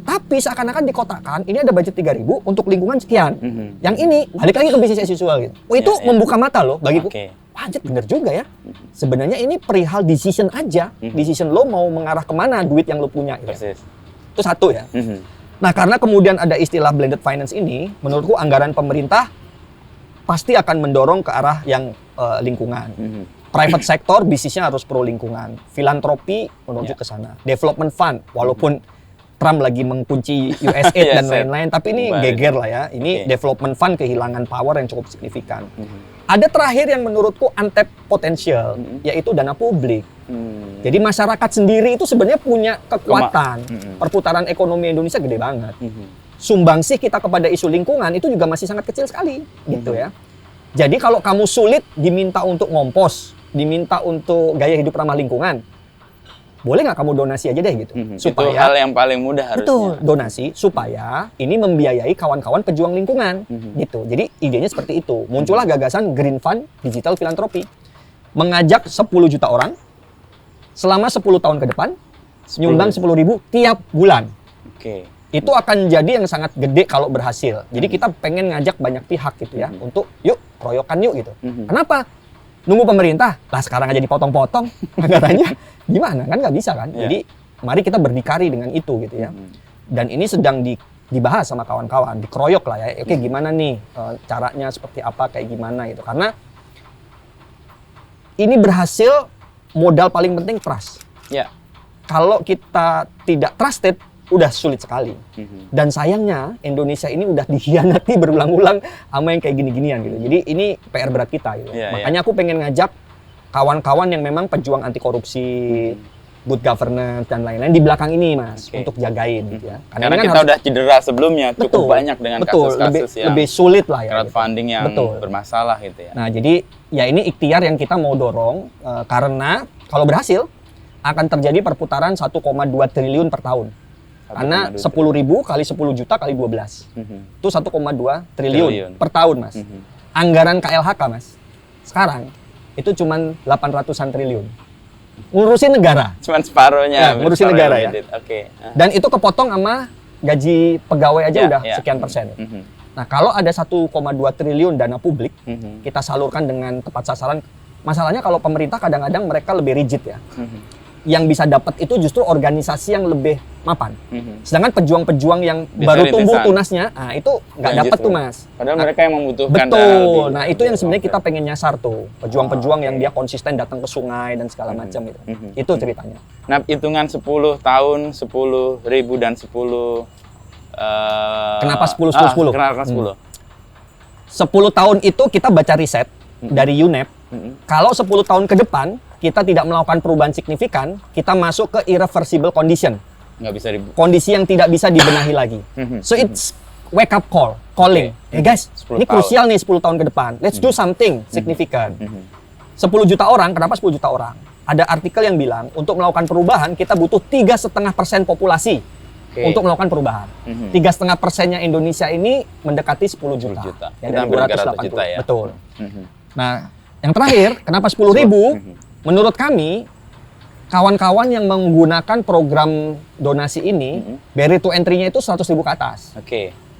Tapi seakan-akan dikotakkan, ini ada budget 3.000 untuk lingkungan sekian. Yang ini balik lagi ke bisnis as usual gitu. Oh, itu membuka mata loh bagiku. Budget bener juga ya. Sebenarnya ini perihal decision aja. Decision lo mau mengarah kemana duit yang lo punya. Gitu. Itu satu ya. Nah, karena kemudian ada istilah blended finance ini, menurutku anggaran pemerintah pasti akan mendorong ke arah yang lingkungan. Private sector bisnisnya harus pro lingkungan. Filantropi menuju ke sana. Development fund, walaupun Trump lagi mengunci USAID dan lain-lain, tapi ini geger lah ya. Ini development fund kehilangan power yang cukup signifikan. Ada terakhir yang menurutku untapped potential, yaitu dana publik. Jadi masyarakat sendiri itu sebenarnya punya kekuatan. Perputaran ekonomi Indonesia gede banget. Sumbangsih kita kepada isu lingkungan itu juga masih sangat kecil sekali, gitu ya. Jadi kalau kamu sulit diminta untuk ngompos, diminta untuk gaya hidup ramah lingkungan, boleh nggak kamu donasi aja deh gitu, supaya itu hal yang paling mudah harusnya. Betul, donasi supaya ini membiayai kawan-kawan pejuang lingkungan, gitu. Jadi idenya seperti itu. Muncullah gagasan Green Fund Digital Filantropi, mengajak 10 juta orang selama 10 tahun ke depan, nyumbang 10.000 tiap bulan. Itu akan jadi yang sangat gede kalau berhasil. Jadi kita pengen ngajak banyak pihak gitu ya, untuk yuk keroyokan yuk gitu. Kenapa? Nunggu pemerintah, lah sekarang aja dipotong-potong anggarannya, gimana kan nggak bisa kan? Jadi mari kita berdikari dengan itu gitu ya. Dan ini sedang dibahas sama kawan-kawan, dikeroyok lah ya. Oke, gimana nih caranya seperti apa, kayak gimana gitu. Karena ini berhasil, modal paling penting trust. Kalau kita tidak trusted, udah sulit sekali. Dan sayangnya Indonesia ini udah dikhianati berulang-ulang sama yang kayak gini-ginian gitu. Jadi ini PR berat kita gitu. Makanya aku pengen ngajak kawan-kawan yang memang pejuang anti korupsi, good governance dan lain-lain di belakang ini Mas, untuk jagain gitu ya. Karena kita udah cedera sebelumnya cukup banyak dengan kasus-kasus yang lebih sulit lah ya. Crowdfunding yang bermasalah gitu ya. Nah, jadi ya ini ikhtiar yang kita mau dorong karena kalau berhasil akan terjadi perputaran 1,2 triliun per tahun. Karena 10.000 kali 10 juta kali 12. Itu 1,2 triliun per tahun, Mas. Anggaran KLHK, Mas, sekarang itu cuman 800-an triliun. Ngurusin negara. Cuman separuhnya. Ya, ngurusin negara ya. Dan itu kepotong sama gaji pegawai aja udah sekian persen. Nah, kalau ada 1,2 triliun dana publik, kita salurkan dengan tepat sasaran. Masalahnya kalau pemerintah kadang-kadang mereka lebih rigid ya. Yang bisa dapat itu justru organisasi yang lebih mapan. Sedangkan pejuang-pejuang yang baru tumbuh tunasnya, nah itu nggak dapat tuh Mas. Padahal mereka yang membutuhkan. Betul. Nah itu yang sebenarnya kita pengen nyasar tuh. Pejuang-pejuang yang dia konsisten datang ke sungai dan segala macam itu. Itu ceritanya. Nah hitungan 10 tahun, 10.000 dan 10. Kenapa 10? Kenapa 10? 10 tahun itu kita baca riset dari UNEP. Kalau 10 tahun ke depan kita tidak melakukan perubahan signifikan, kita masuk ke irreversible condition. Nggak bisa kondisi yang tidak bisa dibenahi lagi. So it's wake up calling. Guys, ini krusial nih 10 tahun ke depan. Let's do something significant. 10 juta orang, kenapa 10 juta orang? Ada artikel yang bilang untuk melakukan perubahan kita butuh 3,5% populasi untuk melakukan perubahan. 3,5%-nya Indonesia ini mendekati 10 juta. Yang dari 280 juta ya. Betul. Nah, yang terakhir, kenapa 10.000? Menurut kami, kawan-kawan yang menggunakan program donasi ini, barrier to entry-nya itu 100.000 ke atas.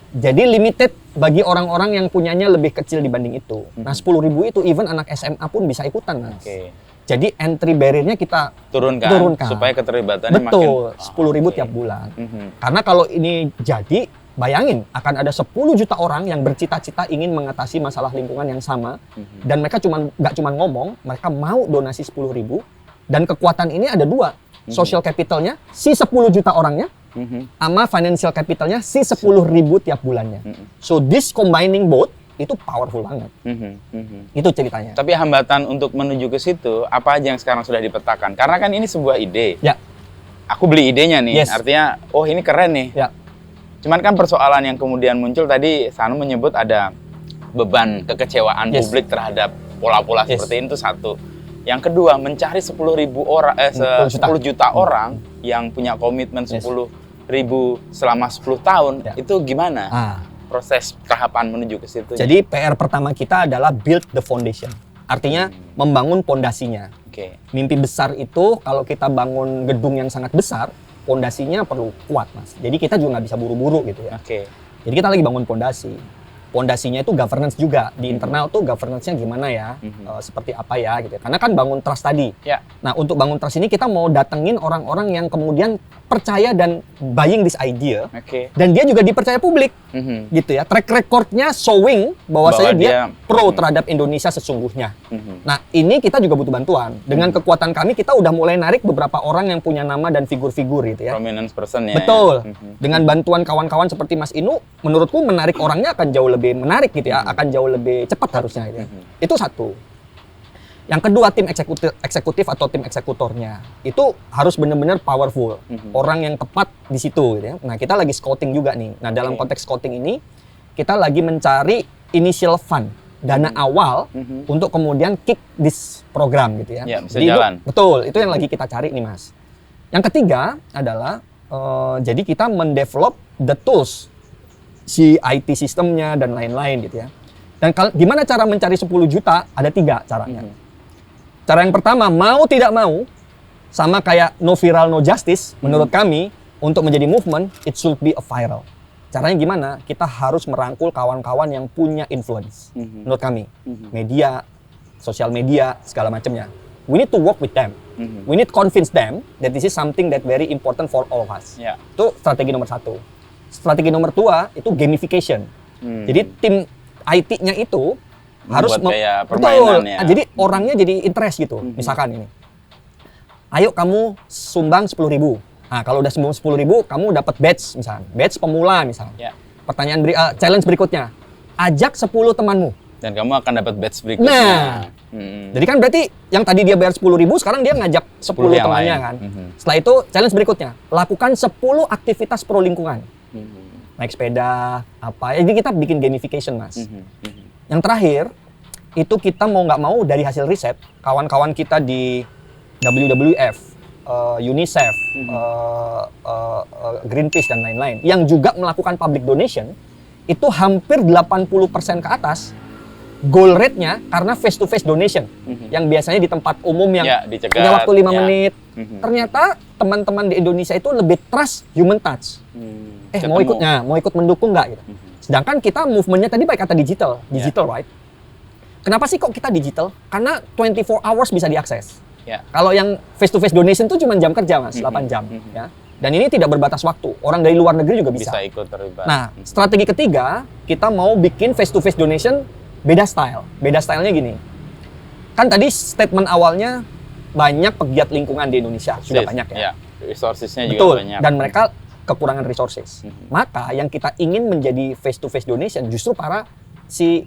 Jadi limited bagi orang-orang yang punyanya lebih kecil dibanding itu. Nah 10.000 itu even anak SMA pun bisa ikutan Mas. Jadi entry barrier-nya kita turunkan. Supaya keterlibatannya makin 10.000 tiap bulan. Karena kalau ini jadi, bayangin akan ada 10 juta orang yang bercita-cita ingin mengatasi masalah lingkungan yang sama. Dan mereka nggak cuma ngomong, mereka mau donasi 10.000. Dan kekuatan ini ada dua. Social capitalnya, si 10 juta orangnya, sama financial capitalnya, si 10.000 tiap bulannya. So this combining both, itu powerful banget. Itu ceritanya. Tapi hambatan untuk menuju ke situ, apa aja yang sekarang sudah dipetakan? Karena kan ini sebuah ide. Aku beli idenya nih, artinya, oh ini keren nih. Cuman kan persoalan yang kemudian muncul tadi, Sano menyebut ada beban kekecewaan publik terhadap pola-pola seperti itu satu. Yang kedua, mencari 10 juta orang yang punya komitmen 10.000 selama 10 tahun, itu gimana? Proses tahapan menuju ke situ. Jadi PR pertama kita adalah build the foundation. Artinya membangun pondasinya. Mimpi besar itu kalau kita bangun gedung yang sangat besar, pondasinya perlu kuat Mas. Jadi kita juga nggak bisa buru-buru gitu ya. Jadi kita lagi bangun pondasi. Pondasinya itu governance juga. Di internal tuh governance-nya gimana ya, seperti apa ya gitu. Karena kan bangun trust tadi. Nah untuk bangun trust ini kita mau datengin orang-orang yang kemudian percaya dan buying this idea. Oke. Dan dia juga dipercaya publik. Gitu ya. Track recordnya showing bahwasanya dia pro terhadap Indonesia sesungguhnya. Nah, ini kita juga butuh bantuan. Dengan kekuatan kami, kita udah mulai narik beberapa orang yang punya nama dan figur-figur gitu ya. Prominence person ya. Betul. Dengan bantuan kawan-kawan seperti Mas Inu, menurutku menarik orangnya akan jauh lebih menarik gitu ya. Akan jauh lebih cepat harusnya gitu ya. Itu satu. Yang kedua, tim eksekutif atau tim eksekutornya itu harus benar-benar powerful, orang yang tepat di situ. Gitu ya. Nah, kita lagi scouting juga nih. Nah, dalam konteks scouting ini, kita lagi mencari initial fund, dana awal untuk kemudian kick this program gitu ya. Ya, bisa jalan. Betul, itu yang lagi kita cari nih Mas. Yang ketiga adalah, jadi kita mendevelop the tools, si IT sistemnya dan lain-lain gitu ya. Dan gimana cara mencari 10 juta? Ada 3 caranya. Cara yang pertama, mau tidak mau, sama kayak no viral no justice, menurut kami, untuk menjadi movement, it should be a viral. Caranya gimana? Kita harus merangkul kawan-kawan yang punya influence, menurut kami. Media, sosial media, segala macamnya. We need to work with them. We need to convince them that this is something that very important for all of us. Yeah. Itu strategi nomor 1. Strategi nomor 2, itu gamification. Jadi tim IT-nya itu harus kayak permainan ya. Jadi orangnya jadi interest gitu. Misalkan ini. Ayo kamu sumbang 10.000. Nah, kalau udah sumbang 10.000, kamu dapat badge misalkan. Badge pemula misalkan. Ya. Pertanyaan challenge berikutnya. Ajak 10 temanmu. Dan kamu akan dapat badge berikutnya. Nah. Jadi kan berarti yang tadi dia bayar 10.000, sekarang dia ngajak 10 temannya kan. Setelah itu challenge berikutnya. Lakukan 10 aktivitas pro lingkungan. Naik sepeda, apa. Jadi kita bikin gamification, Mas. Yang terakhir, itu kita mau nggak mau dari hasil riset, kawan-kawan kita di WWF, UNICEF, Greenpeace, dan lain-lain, yang juga melakukan public donation, itu hampir 80% ke atas, goal rate-nya karena face-to-face donation, yang biasanya di tempat umum yang punya waktu 5 menit. Ternyata teman-teman di Indonesia itu lebih trust human touch. Mau ikut mendukung nggak gitu. Sedangkan kita movement-nya tadi baik kata digital, right? Kenapa sih kok kita digital? Karena 24 hours bisa diakses. Kalau yang face-to-face donation itu cuma jam kerja, Mas, 8 jam. Ya. Dan ini tidak berbatas waktu. Orang dari luar negeri juga bisa. Bisa ikut terlibat. Nah, strategi ketiga, kita mau bikin face-to-face donation beda style. Beda stylenya gini. Kan tadi statement awalnya banyak pegiat lingkungan di Indonesia. Sudah banyak ya. Resources-nya juga banyak. Dan mereka kekurangan resources. Maka yang kita ingin menjadi face-to-face donation justru para si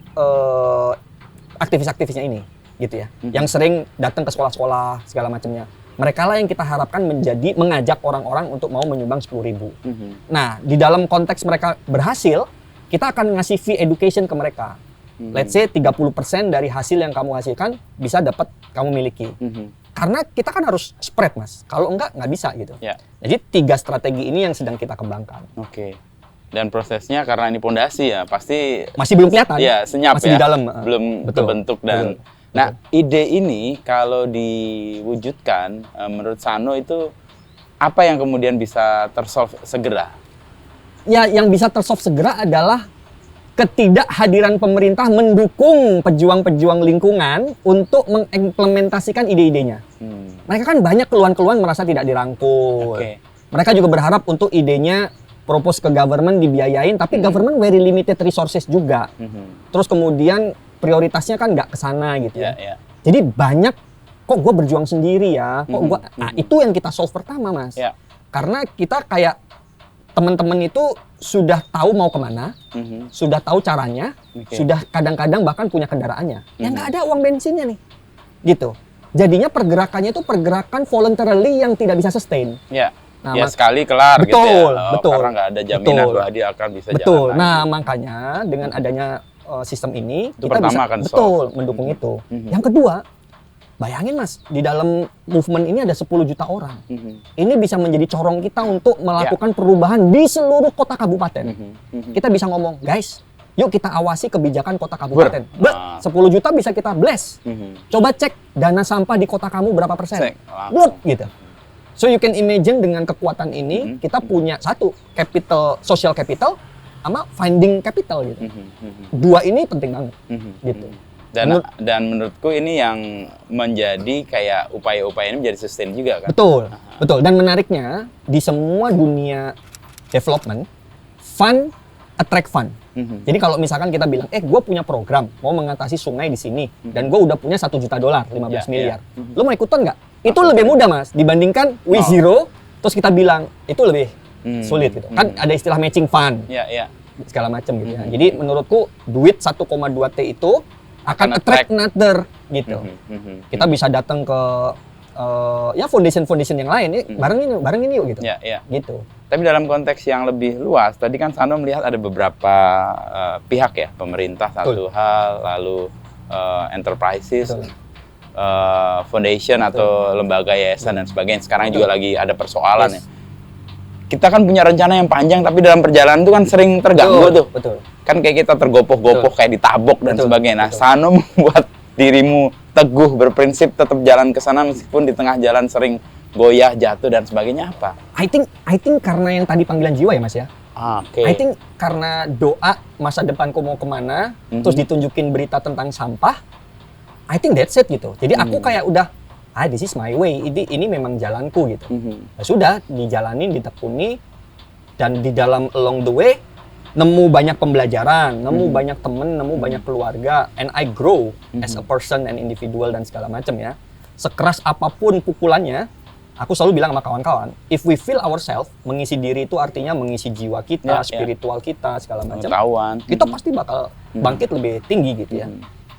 aktivis-aktivisnya ini, gitu ya. Yang sering datang ke sekolah-sekolah segala macamnya. Mereka lah yang kita harapkan mengajak orang-orang untuk mau menyumbang 10.000. Nah, di dalam konteks mereka berhasil, kita akan ngasih fee education ke mereka. Let's say 30% dari hasil yang kamu hasilkan bisa dapat kamu miliki. Karena kita kan harus spread, Mas. Kalau enggak bisa gitu. Jadi 3 strategi ini yang sedang kita kembangkan. Oke. Dan prosesnya karena ini pondasi ya, pasti masih belum kelihatan. Ya, senyap masih ya. Di dalam. Belum terbentuk dan nah, ide ini kalau diwujudkan menurut Sano itu apa yang kemudian bisa tersolve segera? Ya, yang bisa tersolve segera adalah ketidakhadiran pemerintah mendukung pejuang-pejuang lingkungan untuk mengimplementasikan ide-idenya. Mereka kan banyak keluhan-keluhan merasa tidak dirangkul. Mereka juga berharap untuk idenya propose ke government dibiayain, tapi government very limited resources juga. Terus kemudian prioritasnya kan nggak ke sana gitu ya. Jadi banyak, kok gue berjuang sendiri ya, kok gue, nah itu yang kita solve pertama, Mas. Karena kita kayak teman-teman itu sudah tahu mau kemana, sudah tahu caranya, sudah kadang-kadang bahkan punya kendaraannya. Ya nggak ada uang bensinnya nih, gitu. Jadinya pergerakannya itu pergerakan voluntarily yang tidak bisa sustain. Nah, sekali kelar betul, gitu ya. Betul. Karena nggak ada jaminan bahwa dia akan bisa jalan lagi. Nah, makanya dengan adanya sistem ini, itu kita bisa mendukung itu. Yang kedua, bayangin, Mas, di dalam movement ini ada 10 juta orang. Ini bisa menjadi corong kita untuk melakukan perubahan di seluruh kota kabupaten. Kita bisa ngomong, guys, yuk kita awasi kebijakan kota kabupaten. 10 juta bisa kita bless. Coba cek dana sampah di kota kamu berapa persen. Gitu. So you can imagine dengan kekuatan ini, kita punya satu, social capital, sama finding capital gitu. 2 ini penting banget gitu. Dan menurutku ini yang menjadi kayak upaya-upaya ini menjadi sustain juga kan. Betul. Dan menariknya di semua dunia development, fun attract fun. Jadi kalau misalkan kita bilang, gue punya program mau mengatasi sungai di sini, dan gue udah punya $1 juta, 15 miliar. Lo mau ikutan nggak? Itu lebih mudah, Mas, dibandingkan we zero, terus kita bilang itu lebih sulit gitu. Kan ada istilah matching fund, segala macam gitu ya. Jadi menurutku duit 1,2 T itu akan attract another gitu. Kita bisa datang ke foundation yang lain, bareng ini yuk gitu. Gitu. Tapi dalam konteks yang lebih luas, tadi kan Sano melihat ada beberapa pihak ya, pemerintah satu hal, lalu enterprises, foundation atau lembaga yayasan dan sebagainya. Sekarang juga lagi ada persoalan ya. Kita kan punya rencana yang panjang, tapi dalam perjalanan itu kan sering terganggu tuh. Kan kayak kita tergopoh-gopoh, kayak ditabok dan sebagainya. Nah, Sano membuat dirimu teguh, berprinsip, tetap jalan ke sana meskipun di tengah jalan sering goyah, jatuh dan sebagainya apa? I think karena yang tadi panggilan jiwa ya, Mas ya. I think karena doa masa depanku mau kemana, terus ditunjukin berita tentang sampah. I think that's it gitu. Jadi aku kayak udah, this is my way. Ini memang jalanku gitu. Nah, sudah dijalanin, ditekuni, dan di dalam along the way nemu banyak pembelajaran, nemu banyak temen, nemu banyak keluarga, and I grow as a person and individual dan segala macam ya. Sekeras apapun pukulannya, aku selalu bilang sama kawan-kawan, if we feel ourselves, mengisi diri itu artinya mengisi jiwa kita, spiritual kita, segala macam. Kita pasti bakal bangkit lebih tinggi gitu ya.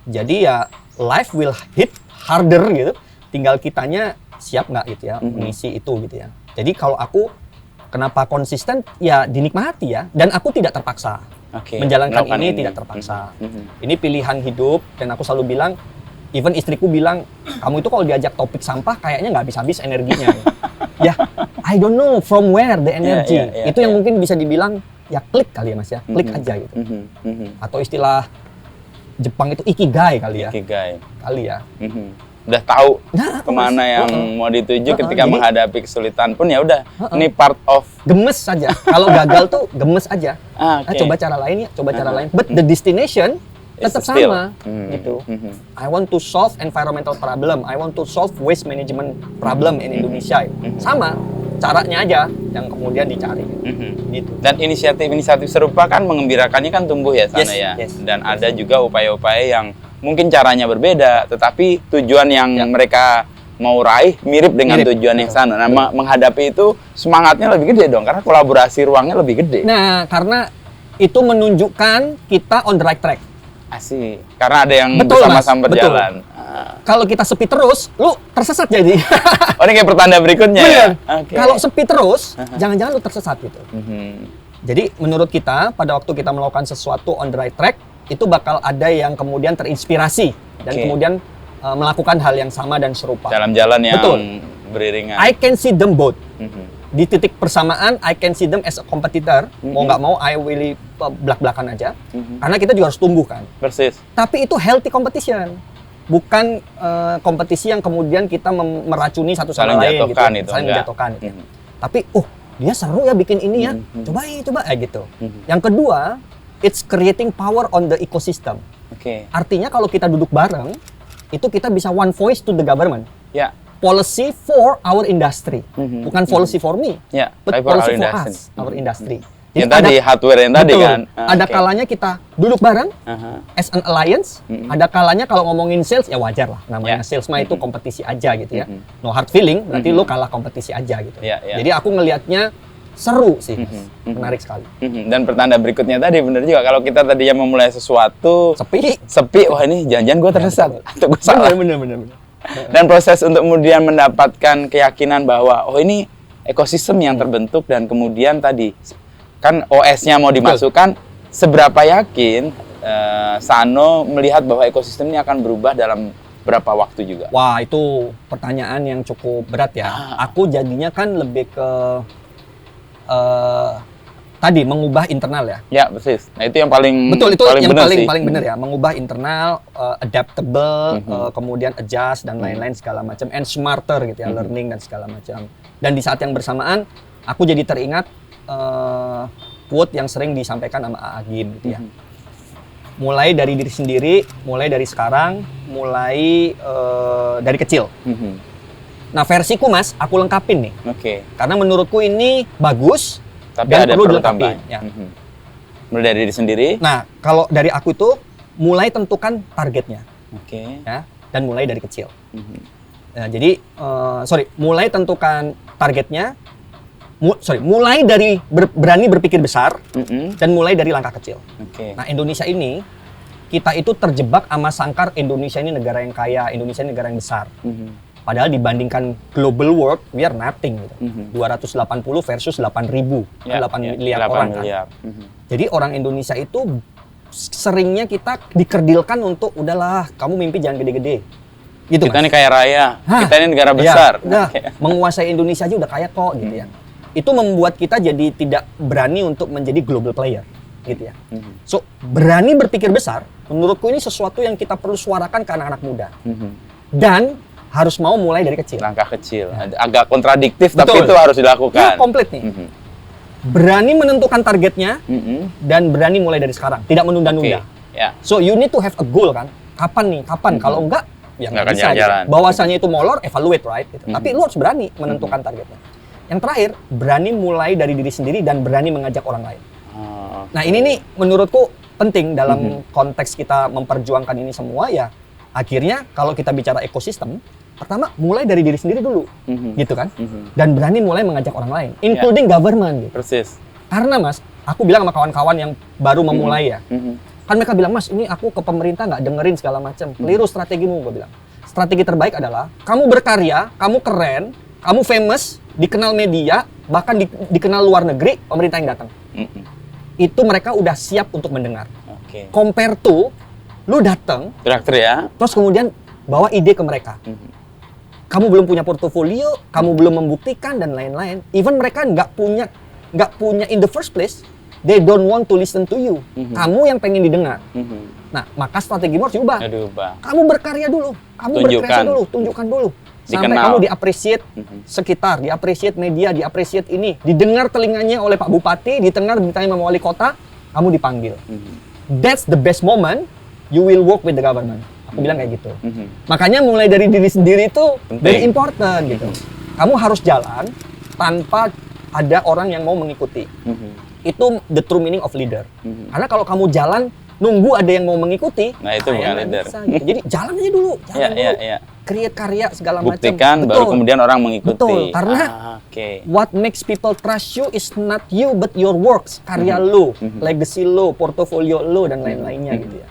Jadi ya life will hit harder gitu. Tinggal kitanya siap nggak gitu ya mengisi itu gitu ya. Jadi kalau aku kenapa konsisten ya dinikmati ya, dan aku tidak terpaksa menjalankan ini tidak terpaksa. Ini pilihan hidup, dan aku selalu bilang, even istriku bilang, kamu itu kalau diajak topik sampah kayaknya nggak habis-habis energinya. Ya, I don't know from where the energy. Itu yang mungkin bisa dibilang ya klik kali ya, Mas ya, klik aja gitu. Atau istilah Jepang itu ikigai kali ya. Kali ya. Udah tahu kemana yang mau dituju ketika menghadapi kesulitan pun ya udah ini part of gemes saja. Kalau gagal tuh gemes aja. Coba cara lain ya, coba cara lain. But the destination tetap sama gitu. I want to solve environmental problem. I want to solve waste management problem in Indonesia. Sama caranya aja yang kemudian dicari. Gitu. Dan inisiatif-inisiatif serupa kan mengembirakannya kan tumbuh ya sana ya. Dan ada juga upaya-upaya yang mungkin caranya berbeda, tetapi tujuan yang mereka mau raih mirip dengan tujuan yang sana. Nah, menghadapi itu semangatnya lebih gede dong, karena kolaborasi ruangnya lebih gede. Nah, karena itu menunjukkan kita on the right track. Asik, karena ada yang bersama-sama berjalan. Kalau kita sepi terus, lu tersesat jadi. Oh, ini kayak pertanda berikutnya ya? Kalau sepi terus, jangan-jangan lu tersesat gitu. Jadi menurut kita, pada waktu kita melakukan sesuatu on the right track, itu bakal ada yang kemudian terinspirasi dan kemudian melakukan hal yang sama dan serupa. Dalam jalan yang beriringan. I can see them both. Di titik persamaan, I can see them as a competitor. Mau nggak mau, I will belak-belakan aja. Karena kita juga harus tumbuh kan. Persis. Tapi itu healthy competition. Bukan kompetisi yang kemudian kita meracuni satu sama lain gitu. Saling menjatuhkan gitu. Tapi, dia seru ya bikin ini ya. Coba gitu. Yang kedua, it's creating power on the ecosystem. Artinya kalau kita duduk bareng, itu kita bisa one voice to the government. Policy for our industry, bukan policy for me, but policy for us, our industry. Jadi yang tadi hardware yang tadi kan. Ada kalanya kita duduk bareng as an alliance. Ada kalanya kalau ngomongin sales ya wajar lah, namanya sales mah itu kompetisi aja gitu ya. No hard feeling, berarti lo kalah kompetisi aja gitu. Jadi aku ngelihatnya seru sih, menarik sekali. Dan pertanda berikutnya tadi benar juga, kalau kita tadinya memulai sesuatu sepi, wah ini jangan-jangan gue tersesat atau gue salah. Bener. Dan proses untuk kemudian mendapatkan keyakinan bahwa ini ekosistem yang terbentuk, dan kemudian tadi kan OS-nya mau dimasukkan, seberapa yakin Sano melihat bahwa ekosistem ini akan berubah dalam berapa waktu juga? Wah, itu pertanyaan yang cukup berat ya. Aku jadinya kan lebih ke tadi mengubah internal ya. Ya, persis. Nah, itu yang paling betul, itu paling yang paling benar ya, mengubah internal, adaptable, kemudian adjust dan lain-lain segala macam, and smarter gitu ya, learning dan segala macam. Dan di saat yang bersamaan, aku jadi teringat quote yang sering disampaikan sama Agim gitu ya. mulai dari diri sendiri, mulai dari sekarang, mulai dari kecil. Nah, versiku Mas, aku lengkapin nih. Karena menurutku ini bagus, tapi dan ada perlu dilengkapi. Ya. Mulai dari diri sendiri. Nah, kalau dari aku itu mulai tentukan targetnya. Ya, dan mulai dari kecil. Nah, jadi mulai tentukan targetnya. Mulai dari berani berpikir besar dan mulai dari langkah kecil. Nah, Indonesia ini kita itu terjebak sama sangkar Indonesia ini negara yang kaya, Indonesia ini negara yang besar. Padahal dibandingkan global world, we are nothing gitu. 280 versus 8.000, 8 miliar orang kan. Jadi orang Indonesia itu seringnya kita dikerdilkan untuk udahlah, kamu mimpi jangan gede-gede. Gitu, kita Mas. ini kaya raya, kita ini negara besar. Menguasai Indonesia aja udah kaya kok gitu ya. Itu membuat kita jadi tidak berani untuk menjadi global player gitu ya. So, berani berpikir besar menurutku ini sesuatu yang kita perlu suarakan ke anak-anak muda. Dan harus mau mulai dari kecil. Langkah kecil. Agak kontradiktif. Betul. Tapi itu harus dilakukan. Ya, komplit nih. Berani menentukan targetnya dan berani mulai dari sekarang, tidak menunda-nunda. So, you need to have a goal kan. Kapan nih? Kapan? Kalau enggak ya nggak bisa. Gitu. Bahwasanya itu molor, evaluate right gitu. Tapi lu harus berani menentukan targetnya. Yang terakhir, berani mulai dari diri sendiri dan berani mengajak orang lain. Nah, ini nih menurutku penting dalam konteks kita memperjuangkan ini semua ya. Akhirnya kalau kita bicara ekosistem, pertama mulai dari diri sendiri dulu, gitu kan? Dan berani mulai mengajak orang lain, including government. Gitu. Persis. Karena Mas, aku bilang sama kawan-kawan yang baru memulai ya, kan mereka bilang, Mas, ini aku ke pemerintah nggak dengerin segala macam. Keliru strategimu, gue bilang. Strategi terbaik adalah kamu berkarya, kamu keren, kamu famous, dikenal media, bahkan dikenal luar negeri, pemerintah yang datang. Itu mereka udah siap untuk mendengar. Compare to, lu datang, terus kemudian bawa ide ke mereka. Kamu belum punya portofolio, kamu belum membuktikan dan lain-lain. Even mereka nggak punya in the first place, they don't want to listen to you. Kamu yang pengen didengar. Nah, maka strategimu harus diubah. Kamu berkarya dulu, kamu berkreasi dulu, tunjukkan dulu. Sampai kamu di-appreciate sekitar, di-appreciate media, di-appreciate ini. Didengar telinganya oleh Pak Bupati, ditengah ditanya sama wali kota, kamu dipanggil. That's the best moment you will work with the government. Aku bilang kayak gitu. Makanya mulai dari diri sendiri itu very important gitu. Kamu harus jalan tanpa ada orang yang mau mengikuti. Itu the true meaning of leader. Karena kalau kamu jalan nunggu ada yang mau mengikuti, nah itu bukan leader. Bisa, gitu. Jadi jalan aja dulu, create karya segala macam. Buktikan, baru kemudian orang mengikuti. Betul, karena what makes people trust you is not you but your works, karya lo, legacy lo, portofolio lo dan lain-lainnya gitu ya.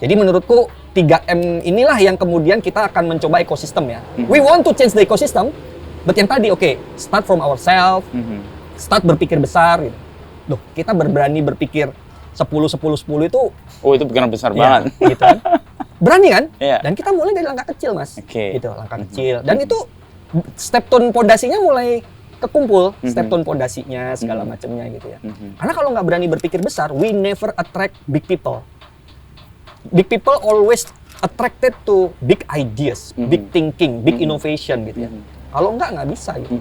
Jadi menurutku 3M inilah yang kemudian kita akan mencoba ekosistem ya. We want to change the ecosystem, but yang tadi start from ourselves, start berpikir besar gitu. Loh, kita berani berpikir 10 itu itu pikiran besar banget. Gitu kan. Berani kan? Dan kita mulai dari langkah kecil, Mas. Gitu, langkah kecil. Dan itu stepstone pondasinya mulai kekumpul, stepstone pondasinya segala macamnya gitu ya. Karena kalau nggak berani berpikir besar, we never attract big people. Big people always attracted to big ideas, big thinking, big innovation gitu ya. Kalau nggak bisa gitu.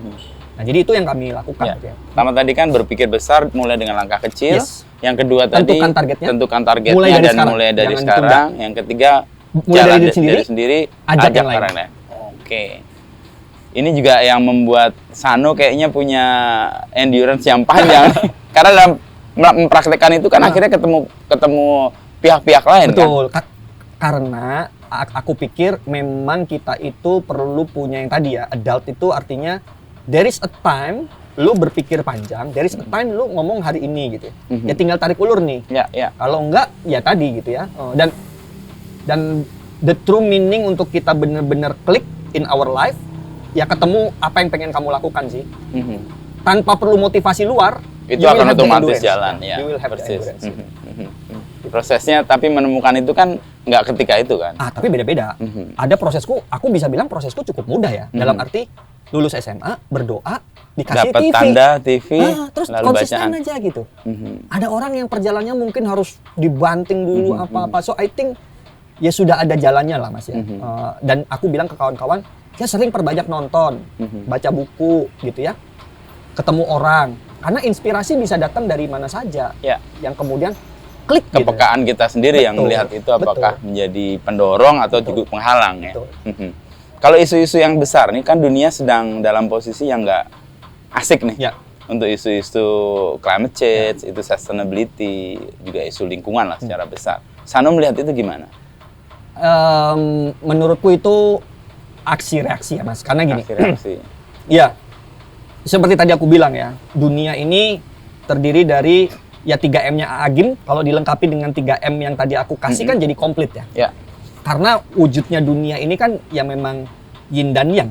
Nah, jadi itu yang kami lakukan. Gitu ya. Pertama tadi kan berpikir besar mulai dengan langkah kecil. Yang kedua tadi tentukan targetnya mulai dari sekarang. Yang ketiga jalan dari sendiri, ajak orang lain. Ini juga yang membuat Sano kayaknya punya endurance yang panjang. Karena dalam mempraktekkan itu kan akhirnya ketemu pihak-pihak lain. Betul. Kan? Karena aku pikir memang kita itu perlu punya yang tadi ya, adult itu artinya there is a time lu berpikir panjang, there is a time lu ngomong hari ini gitu. Ya tinggal tarik ulur nih. Kalau enggak ya tadi gitu ya. Dan the true meaning untuk kita benar-benar klik in our life ya ketemu apa yang pengen kamu lakukan sih. Tanpa perlu motivasi luar, itu akan otomatis jalan ya. You will have persis. Prosesnya tapi menemukan itu kan nggak ketika itu kan. Tapi beda-beda. Ada prosesku, aku bisa bilang prosesku cukup mudah ya. Dalam arti lulus SMA, berdoa, dikasih dapet TV. Tanda TV, terus lalu konsisten bacaan aja gitu. Ada orang yang perjalanannya mungkin harus dibanting dulu apa-apa. So I think ya sudah ada jalannya lah Mas ya. Dan aku bilang ke kawan-kawan, ya sering perbanyak nonton, baca buku gitu ya. Ketemu orang. Karena inspirasi bisa datang dari mana saja. Yang kemudian klik gitu. Kepekaan kita sendiri yang melihat itu apakah menjadi pendorong atau juga penghalang ya. Kalau isu-isu yang besar nih kan dunia sedang dalam posisi yang nggak asik nih. Untuk isu-isu climate change, itu sustainability, juga isu lingkungan lah secara besar. Sano melihat itu gimana? Menurutku itu aksi reaksi ya Mas, karena gini. Aksi reaksi. Ya, seperti tadi aku bilang ya, dunia ini terdiri dari ya 3M-nya Agim, kalau dilengkapi dengan 3M yang tadi aku kasih kan jadi komplit ya. Karena wujudnya dunia ini kan ya memang yin dan yang.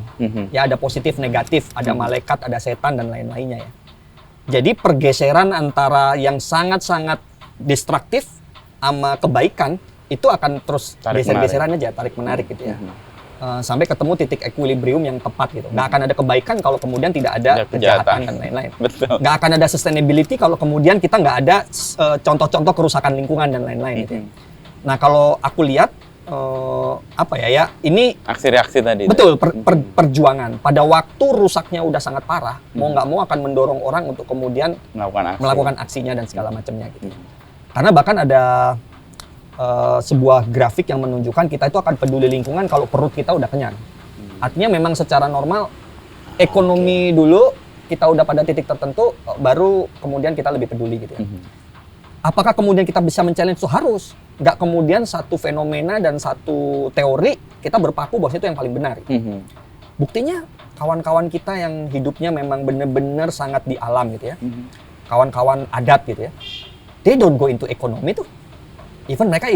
Ya ada positif, negatif, ada malaikat, ada setan dan lain-lainnya ya. Jadi pergeseran antara yang sangat-sangat destruktif sama kebaikan itu akan terus geser-geseran aja, tarik menarik gitu ya. Sampai ketemu titik equilibrium yang tepat gitu. Nggak akan ada kebaikan kalau kemudian tidak ada kejahatan dan lain-lain. Nggak akan ada sustainability kalau kemudian kita nggak ada contoh-contoh kerusakan lingkungan dan lain-lain gitu ya. Nah kalau aku lihat ini aksi reaksi tadi. Betul, perjuangan. Pada waktu rusaknya udah sangat parah, mau nggak mau akan mendorong orang untuk kemudian melakukan aksinya dan segala macamnya gitu. Karena bahkan ada sebuah grafik yang menunjukkan kita itu akan peduli lingkungan kalau perut kita udah kenyang. Artinya memang secara normal ekonomi dulu kita udah pada titik tertentu, baru kemudian kita lebih peduli gitu ya. Apakah kemudian kita bisa men-challenge itu? Harus. Nggak kemudian satu fenomena dan satu teori kita berpaku bahwa itu yang paling benar. Buktinya kawan-kawan kita yang hidupnya memang benar-benar sangat di alam gitu ya. Kawan-kawan adat gitu ya. They don't go into ekonomi tuh. Mereka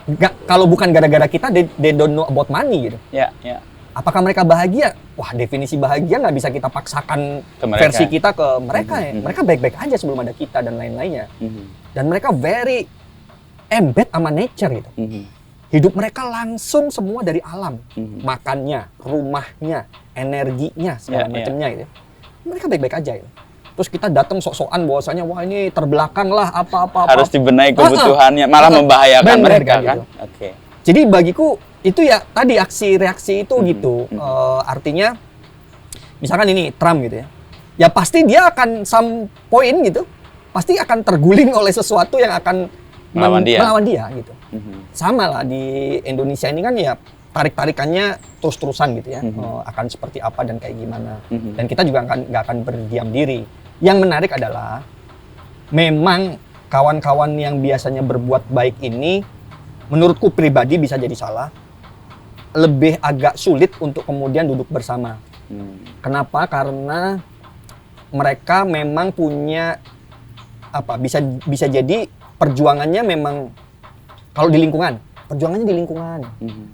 nggak, kalau bukan gara-gara kita, they don't know about money gitu. Apakah mereka bahagia? Wah, definisi bahagia nggak bisa kita paksakan versi kita ke mereka ya. Mereka baik-baik aja sebelum ada kita dan lain-lainnya. Dan mereka very embed sama nature gitu. Hidup mereka langsung semua dari alam. Makannya, rumahnya, energinya, segala macamnya gitu. Mereka baik-baik aja gitu. Terus kita datang sok-sokan bahwasanya wah ini terbelakang lah apa-apa. Harus dibenahi kebutuhannya, malah membahayakan mereka kan. Gitu. Jadi bagiku itu ya tadi aksi reaksi itu gitu. Artinya misalkan ini Trump gitu ya. Ya pasti dia akan some point gitu. Pasti akan terguling oleh sesuatu yang akan melawan dia gitu. Sama lah di Indonesia ini kan ya tarik-tarikannya terus-terusan gitu ya. Akan seperti apa dan kayak gimana. Dan kita juga nggak akan berdiam diri. Yang menarik adalah memang kawan-kawan yang biasanya berbuat baik ini menurutku pribadi bisa jadi salah. Lebih agak sulit untuk kemudian duduk bersama. Kenapa? Karena mereka memang punya bisa jadi perjuangannya memang kalau di lingkungan, perjuangannya di lingkungan.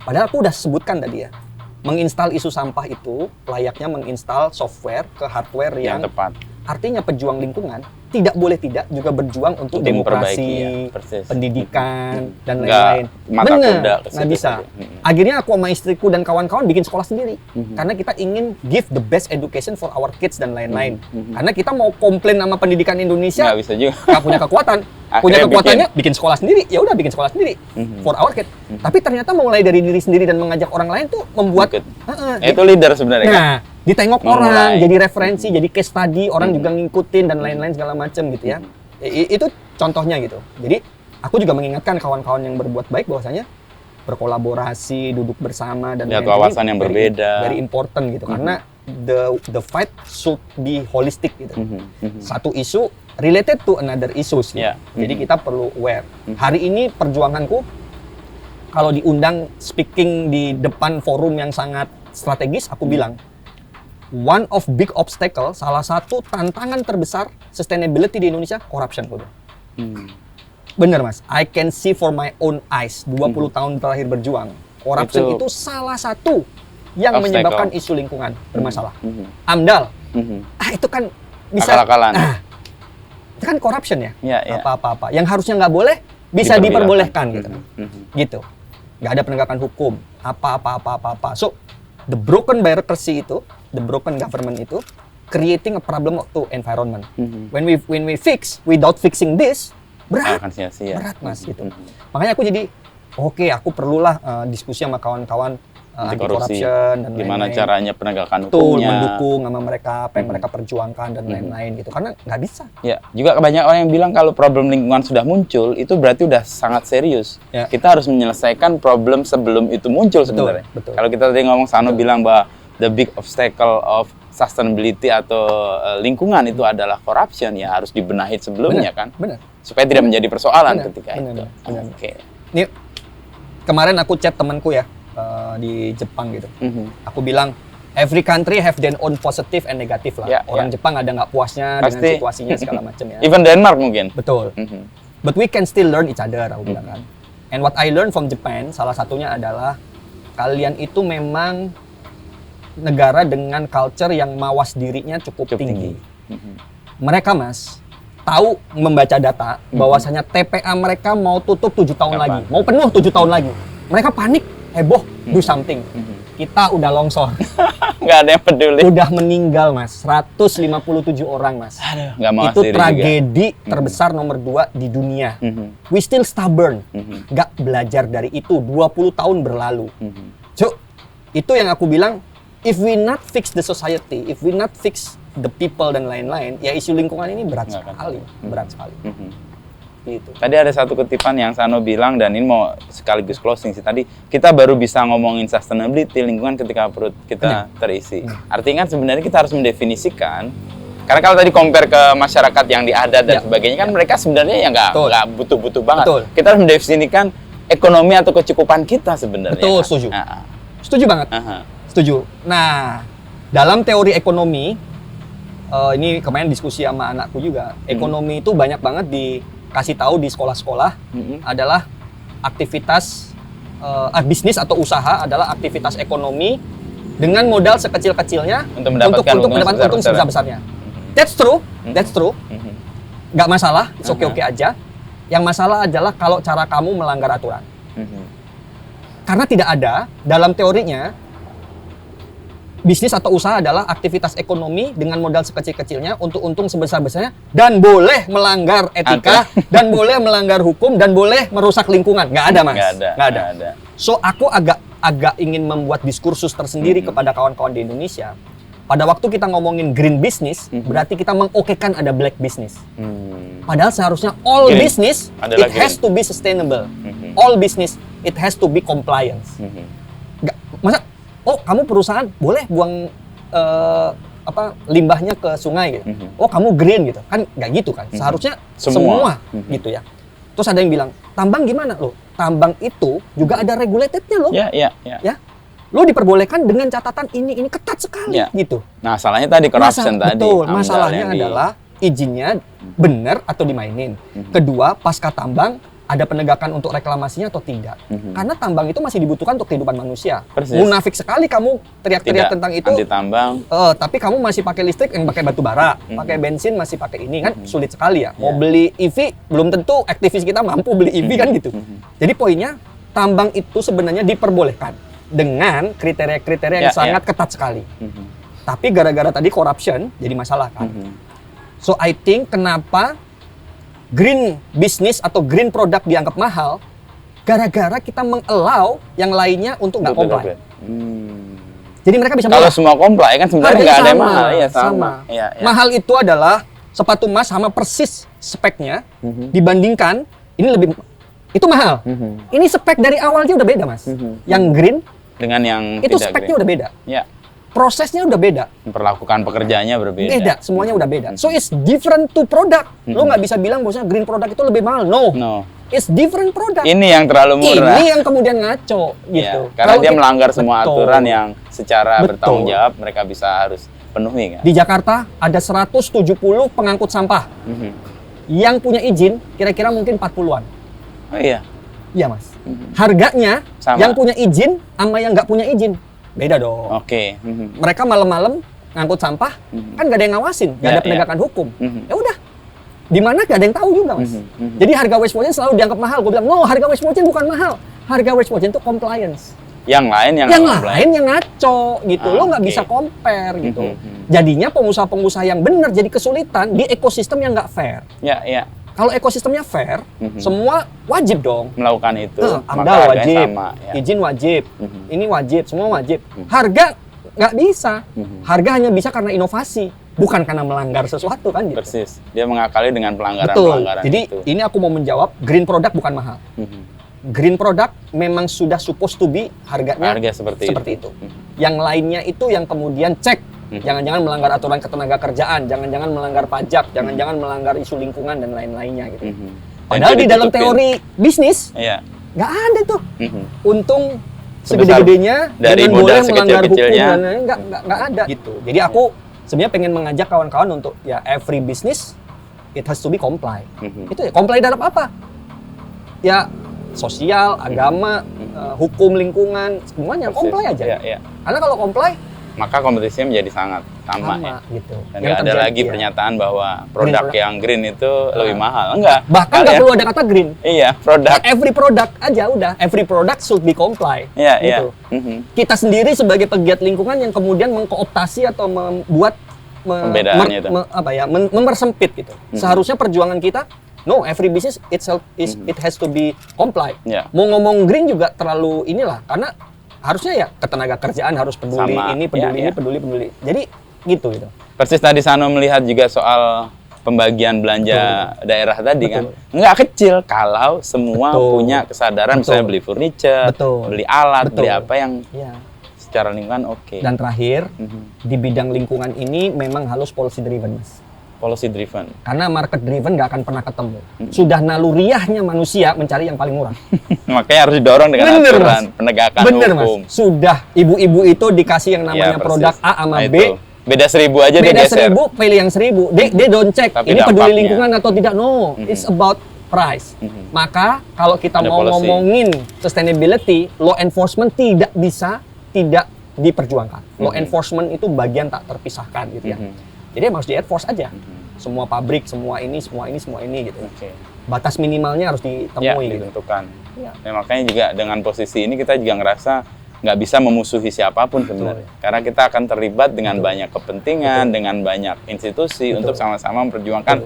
Padahal aku udah sebutkan tadi ya, menginstal isu sampah itu layaknya menginstal software ke hardware yang tepat. Artinya pejuang lingkungan tidak boleh tidak juga berjuang untuk demokrasi, pendidikan dan lain-lain. Benar, nggak bisa. Akhirnya aku sama istriku dan kawan-kawan bikin sekolah sendiri karena kita ingin give the best education for our kids dan lain-lain. Karena kita mau komplain sama pendidikan Indonesia, nggak bisa juga. Nggak punya kekuatan. Punya kekuatannya bikin sekolah sendiri, ya udah bikin sekolah sendiri for our kids. Tapi ternyata mulai dari diri sendiri dan mengajak orang lain tuh membuat itu leader sebenarnya. Nah, ditengok orang, jadi referensi, jadi case study, orang juga ngikutin dan lain-lain segala macam gitu ya. Itu contohnya gitu. Jadi aku juga mengingatkan kawan-kawan yang berbuat baik bahwasanya berkolaborasi, duduk bersama dan lihat wawasan yang berbeda. Very important gitu karena the fight should be holistic gitu. Satu isu related to another issues. Gitu. Jadi kita perlu aware. Hari ini perjuanganku kalau diundang speaking di depan forum yang sangat strategis, aku bilang one of big obstacle, salah satu tantangan terbesar sustainability di Indonesia, corruption. Bener Mas, I can see for my own eyes, 20 tahun terakhir berjuang. Corruption itu salah satu yang menyebabkan isu lingkungan bermasalah. AMDAL, itu kan bisa, itu kan corruption ya, apa-apa. Yang harusnya nggak boleh, bisa diperbolehkan gitu. Nggak ada penegakan hukum, apa-apa. So, the broken bureaucracy itu, the broken government itu, creating a problem to environment. When we fix, without fixing this, berat Mas gitu. Makanya aku jadi, aku perlulah diskusi sama kawan-kawan anti korupsi, corruption dan gimana lain-lain. caranya penegakan Betul, hukumnya, mendukung sama mereka apa yang mereka perjuangkan dan lain-lain gitu. Karena nggak bisa. Ya, juga banyak orang yang bilang kalau problem lingkungan sudah muncul, itu berarti udah sangat serius. Ya. Kita harus menyelesaikan problem sebelum itu muncul sebenarnya. Betul. Kalau kita tadi ngomong, Sano bilang bahwa the big obstacle of sustainability atau lingkungan itu adalah corruption, ya harus dibenahi sebelumnya kan. Benar. Supaya tidak menjadi persoalan ketika itu. Benar. Oke. Ini kemarin aku chat temanku ya di Jepang gitu. Aku bilang every country have their own positive and negative lah. Ya, Orang Jepang ada nggak puasnya Pasti. dengan situasinya segala macam ya. Even Denmark mungkin. Betul. But we can still learn each other, aku bilang kan. And what I learned from Japan, salah satunya adalah kalian itu memang negara dengan culture yang mawas dirinya cukup tinggi. Mereka Mas tahu membaca data bahwasanya TPA mereka mau tutup 7 tahun Kapan? lagi, mau penuh 7 tahun lagi. Mereka panik, heboh, do something. Kita udah longsor, Nggak ada yang peduli. udah meninggal Mas, 157 orang Mas. Aduh, nggak mawas Itu diri tragedi terbesar nomor 2 di dunia. We still stubborn, nggak belajar dari itu. 20 tahun berlalu. Cuk, itu yang aku bilang, if we not fix the society, if we not fix the people dan lain-lain, ya isu lingkungan ini berat sekali, berat sekali. Gitu. Tadi ada satu kutipan yang Sano bilang, dan ini mau sekaligus closing sih. Tadi kita baru bisa ngomongin sustainability lingkungan ketika perut kita terisi. Artinya kan sebenarnya kita harus mendefinisikan. Karena kalau tadi compare ke masyarakat yang di adat dan sebagainya kan mereka sebenarnya ya nggak butuh-butuh banget. Betul. Kita harus mendefinisikan ekonomi atau kecukupan kita sebenarnya. Betul, kan? setuju. Setuju banget. Setuju. Nah, dalam teori ekonomi, ini kemarin diskusi sama anakku juga, ekonomi itu banyak banget dikasih tahu di sekolah-sekolah adalah aktivitas bisnis atau usaha adalah aktivitas ekonomi dengan modal sekecil-kecilnya untuk mendapatkan untung sebesar-besarnya. That's true, that's true. Nggak masalah, oke-oke aja. Yang masalah adalah kalau cara kamu melanggar aturan. Karena tidak ada dalam teorinya bisnis atau usaha adalah aktivitas ekonomi dengan modal sekecil-kecilnya untuk untung sebesar-besarnya dan boleh melanggar etika dan boleh melanggar hukum dan boleh merusak lingkungan. Nggak ada, Mas. Nggak ada. So aku agak ingin membuat diskursus tersendiri kepada kawan-kawan di Indonesia. Pada waktu kita ngomongin green business, berarti kita mengokekan ada black business. Padahal seharusnya all business it has to be sustainable. All business it has to be compliance. Nggak, masa kamu perusahaan boleh buang limbahnya ke sungai gitu. Kamu green gitu. Kan nggak gitu kan. Seharusnya semua gitu ya. Terus ada yang bilang, tambang gimana loh? Tambang itu juga ada regulated-nya loh. Ya. Lo diperbolehkan dengan catatan ini ketat sekali gitu. Nah, masalahnya tadi corruption tadi. Betul, masalahnya adalah izinnya benar atau dimainin. Kedua, pasca tambang ada penegakan untuk reklamasinya atau tidak. Karena tambang itu masih dibutuhkan untuk kehidupan manusia. Munafik sekali kamu teriak-teriak tentang itu. Anti tambang. Tapi kamu masih pakai listrik yang pakai batu bara, pakai bensin masih pakai ini kan sulit sekali ya. Mau beli EV belum tentu aktivis kita mampu beli EV kan gitu. Jadi poinnya tambang itu sebenarnya diperbolehkan dengan kriteria-kriteria yang sangat ketat sekali. Tapi gara-gara tadi corruption jadi masalah kan. So I think kenapa green business atau green product dianggap mahal gara-gara kita mengallow yang lainnya untuk nggak comply. Jadi mereka bisa kalau semua comply kan sebenarnya nggak ada yang mahal. Iya, sama. Mahal itu adalah sepatu emas sama persis speknya dibandingkan ini lebih itu mahal. Ini spek dari awalnya udah beda, Mas. Yang green dengan yang itu tidak speknya green. udah beda. Ya. Prosesnya udah beda. Memperlakukan pekerjaannya berbeda. Beda, semuanya udah beda. So it's different to product. Lo nggak bisa bilang bahwa green product itu lebih mahal. No. It's different product. Ini yang terlalu murah. Ini yang kemudian ngaco gitu. Karena dia melanggar semua aturan yang secara bertanggung jawab mereka bisa harus penuhi kan. Di Jakarta ada 170 pengangkut sampah. Yang punya izin kira-kira mungkin 40-an. Oh iya. Iya, Mas. Harganya yang punya izin sama yang nggak punya izin beda dong. Oke. Mereka malam-malam ngangkut sampah, kan nggak ada yang ngawasin, nggak ada penegakan hukum. Ya udah, di mana nggak ada yang tahu juga, Mas. Jadi harga waste management selalu dianggap mahal. Gue bilang, no, harga waste management bukan mahal. Harga waste management itu compliance. Yang lain yang ngaco gitu. Lo nggak bisa compare gitu. Jadinya pengusaha-pengusaha yang benar jadi kesulitan di ekosistem yang nggak fair. Ya. Kalau ekosistemnya fair, semua wajib dong melakukan itu. AMDA maka harganya wajib, sama, ya. izin wajib, ini wajib, semua wajib. Harga nggak bisa, harga hanya bisa karena inovasi, bukan karena melanggar sesuatu kan gitu. Persis, dia mengakali dengan Betul. pelanggaran-pelanggaran Jadi itu. ini aku mau menjawab, green product bukan mahal. Green product memang sudah supposed to be harganya Harga seperti itu. Yang lainnya itu yang kemudian cek. Jangan-jangan melanggar aturan ketenaga kerjaan, jangan-jangan melanggar pajak, jangan-jangan melanggar isu lingkungan dan lain-lainnya gitu. Padahal di dalam teori bisnis nggak ada tuh. Untung segede-gedenya dari dengan boleh modal melanggar hukum sekecil-kecilnya. dan nggak ada gitu. Jadi aku sebenarnya pengen mengajak kawan-kawan untuk ya every business it has to be comply. Itu ya comply dalam apa? Ya sosial, agama, hukum lingkungan, semuanya comply aja. Karena kalau comply maka kompetisinya menjadi sangat sama ya. Gitu. Dan nggak ada lagi pernyataan bahwa produk yang green itu lebih mahal. Enggak. Bahkan nggak perlu ada kata green. Iya, produk. Every product aja udah. Every product should be comply. Iya, gitu. Kita sendiri sebagai pegiat lingkungan yang kemudian mengkooptasi atau membuat mempersempit gitu. Seharusnya perjuangan kita every business itself it has to be comply. Mau ngomong green juga terlalu inilah karena harusnya ya ketenaga kerjaan harus peduli sama. Ini peduli. Jadi gitu. Persis tadi Sano melihat juga soal pembagian belanja daerah tadi kan. Nggak kecil kalau semua punya kesadaran misalnya beli furniture, beli alat, beli apa yang secara lingkungan oke. Dan terakhir di bidang lingkungan ini memang harus policy driven, Mas. Policy driven. Karena market driven nggak akan pernah ketemu. Sudah naluriahnya manusia mencari yang paling murah. Makanya harus didorong dengan aturan penegakan hukum. Mas. Sudah ibu-ibu itu dikasih yang namanya produk A sama B. Beda 1000 aja dia geser. Beda 1000, pilih yang 1000. Dia don't check tapi ini dampaknya peduli lingkungan atau tidak. No, it's about price. Maka kalau kita mau ngomongin sustainability, law enforcement tidak diperjuangkan. Law enforcement itu bagian tak terpisahkan gitu ya. Jadi harus di-enforce aja. Semua pabrik, semua ini gitu. Batas minimalnya harus ditemui ditentukan. Ya, makanya juga dengan posisi ini kita juga ngerasa nggak bisa memusuhi siapapun sebenarnya. Karena kita akan terlibat dengan banyak kepentingan, dengan banyak institusi untuk sama-sama memperjuangkan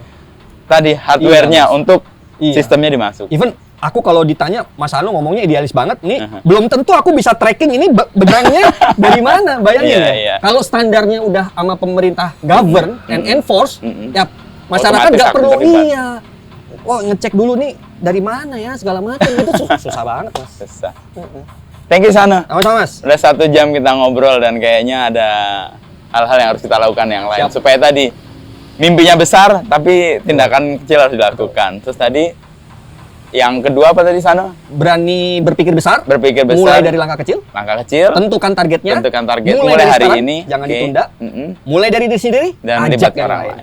tadi hardware-nya untuk sistemnya dimasuk. Even aku kalau ditanya, Mas Sano ngomongnya idealis banget nih, belum tentu aku bisa tracking ini benangnya dari mana, bayangin ya. Kalau standarnya udah sama pemerintah govern and enforce, ya masyarakat nggak perlu ngecek dulu nih dari mana ya segala macam itu susah banget, Mas. Susah. Thank you Sano. Sama-sama, Mas. Udah 1 jam kita ngobrol dan kayaknya ada hal-hal yang harus kita lakukan yang lain supaya tadi mimpinya besar tapi tindakan kecil harus dilakukan. Terus tadi yang kedua apa tadi Sano? Berani berpikir besar. Mulai dari langkah kecil. Tentukan target. Mulai hari sekarang, ini. Jangan ditunda. Mulai dari diri sendiri. Dan libatkan orang lain.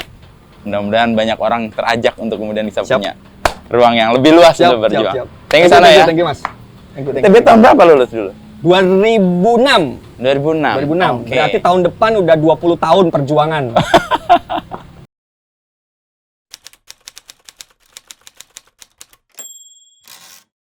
Mudah-mudahan banyak orang terajak untuk kemudian bisa punya ruang yang lebih luas untuk berjuang. Thank you Sano ya. Thank you Mas. ITB tahun berapa lulus dulu? 2006. 2006. Berarti tahun depan udah 20 tahun perjuangan.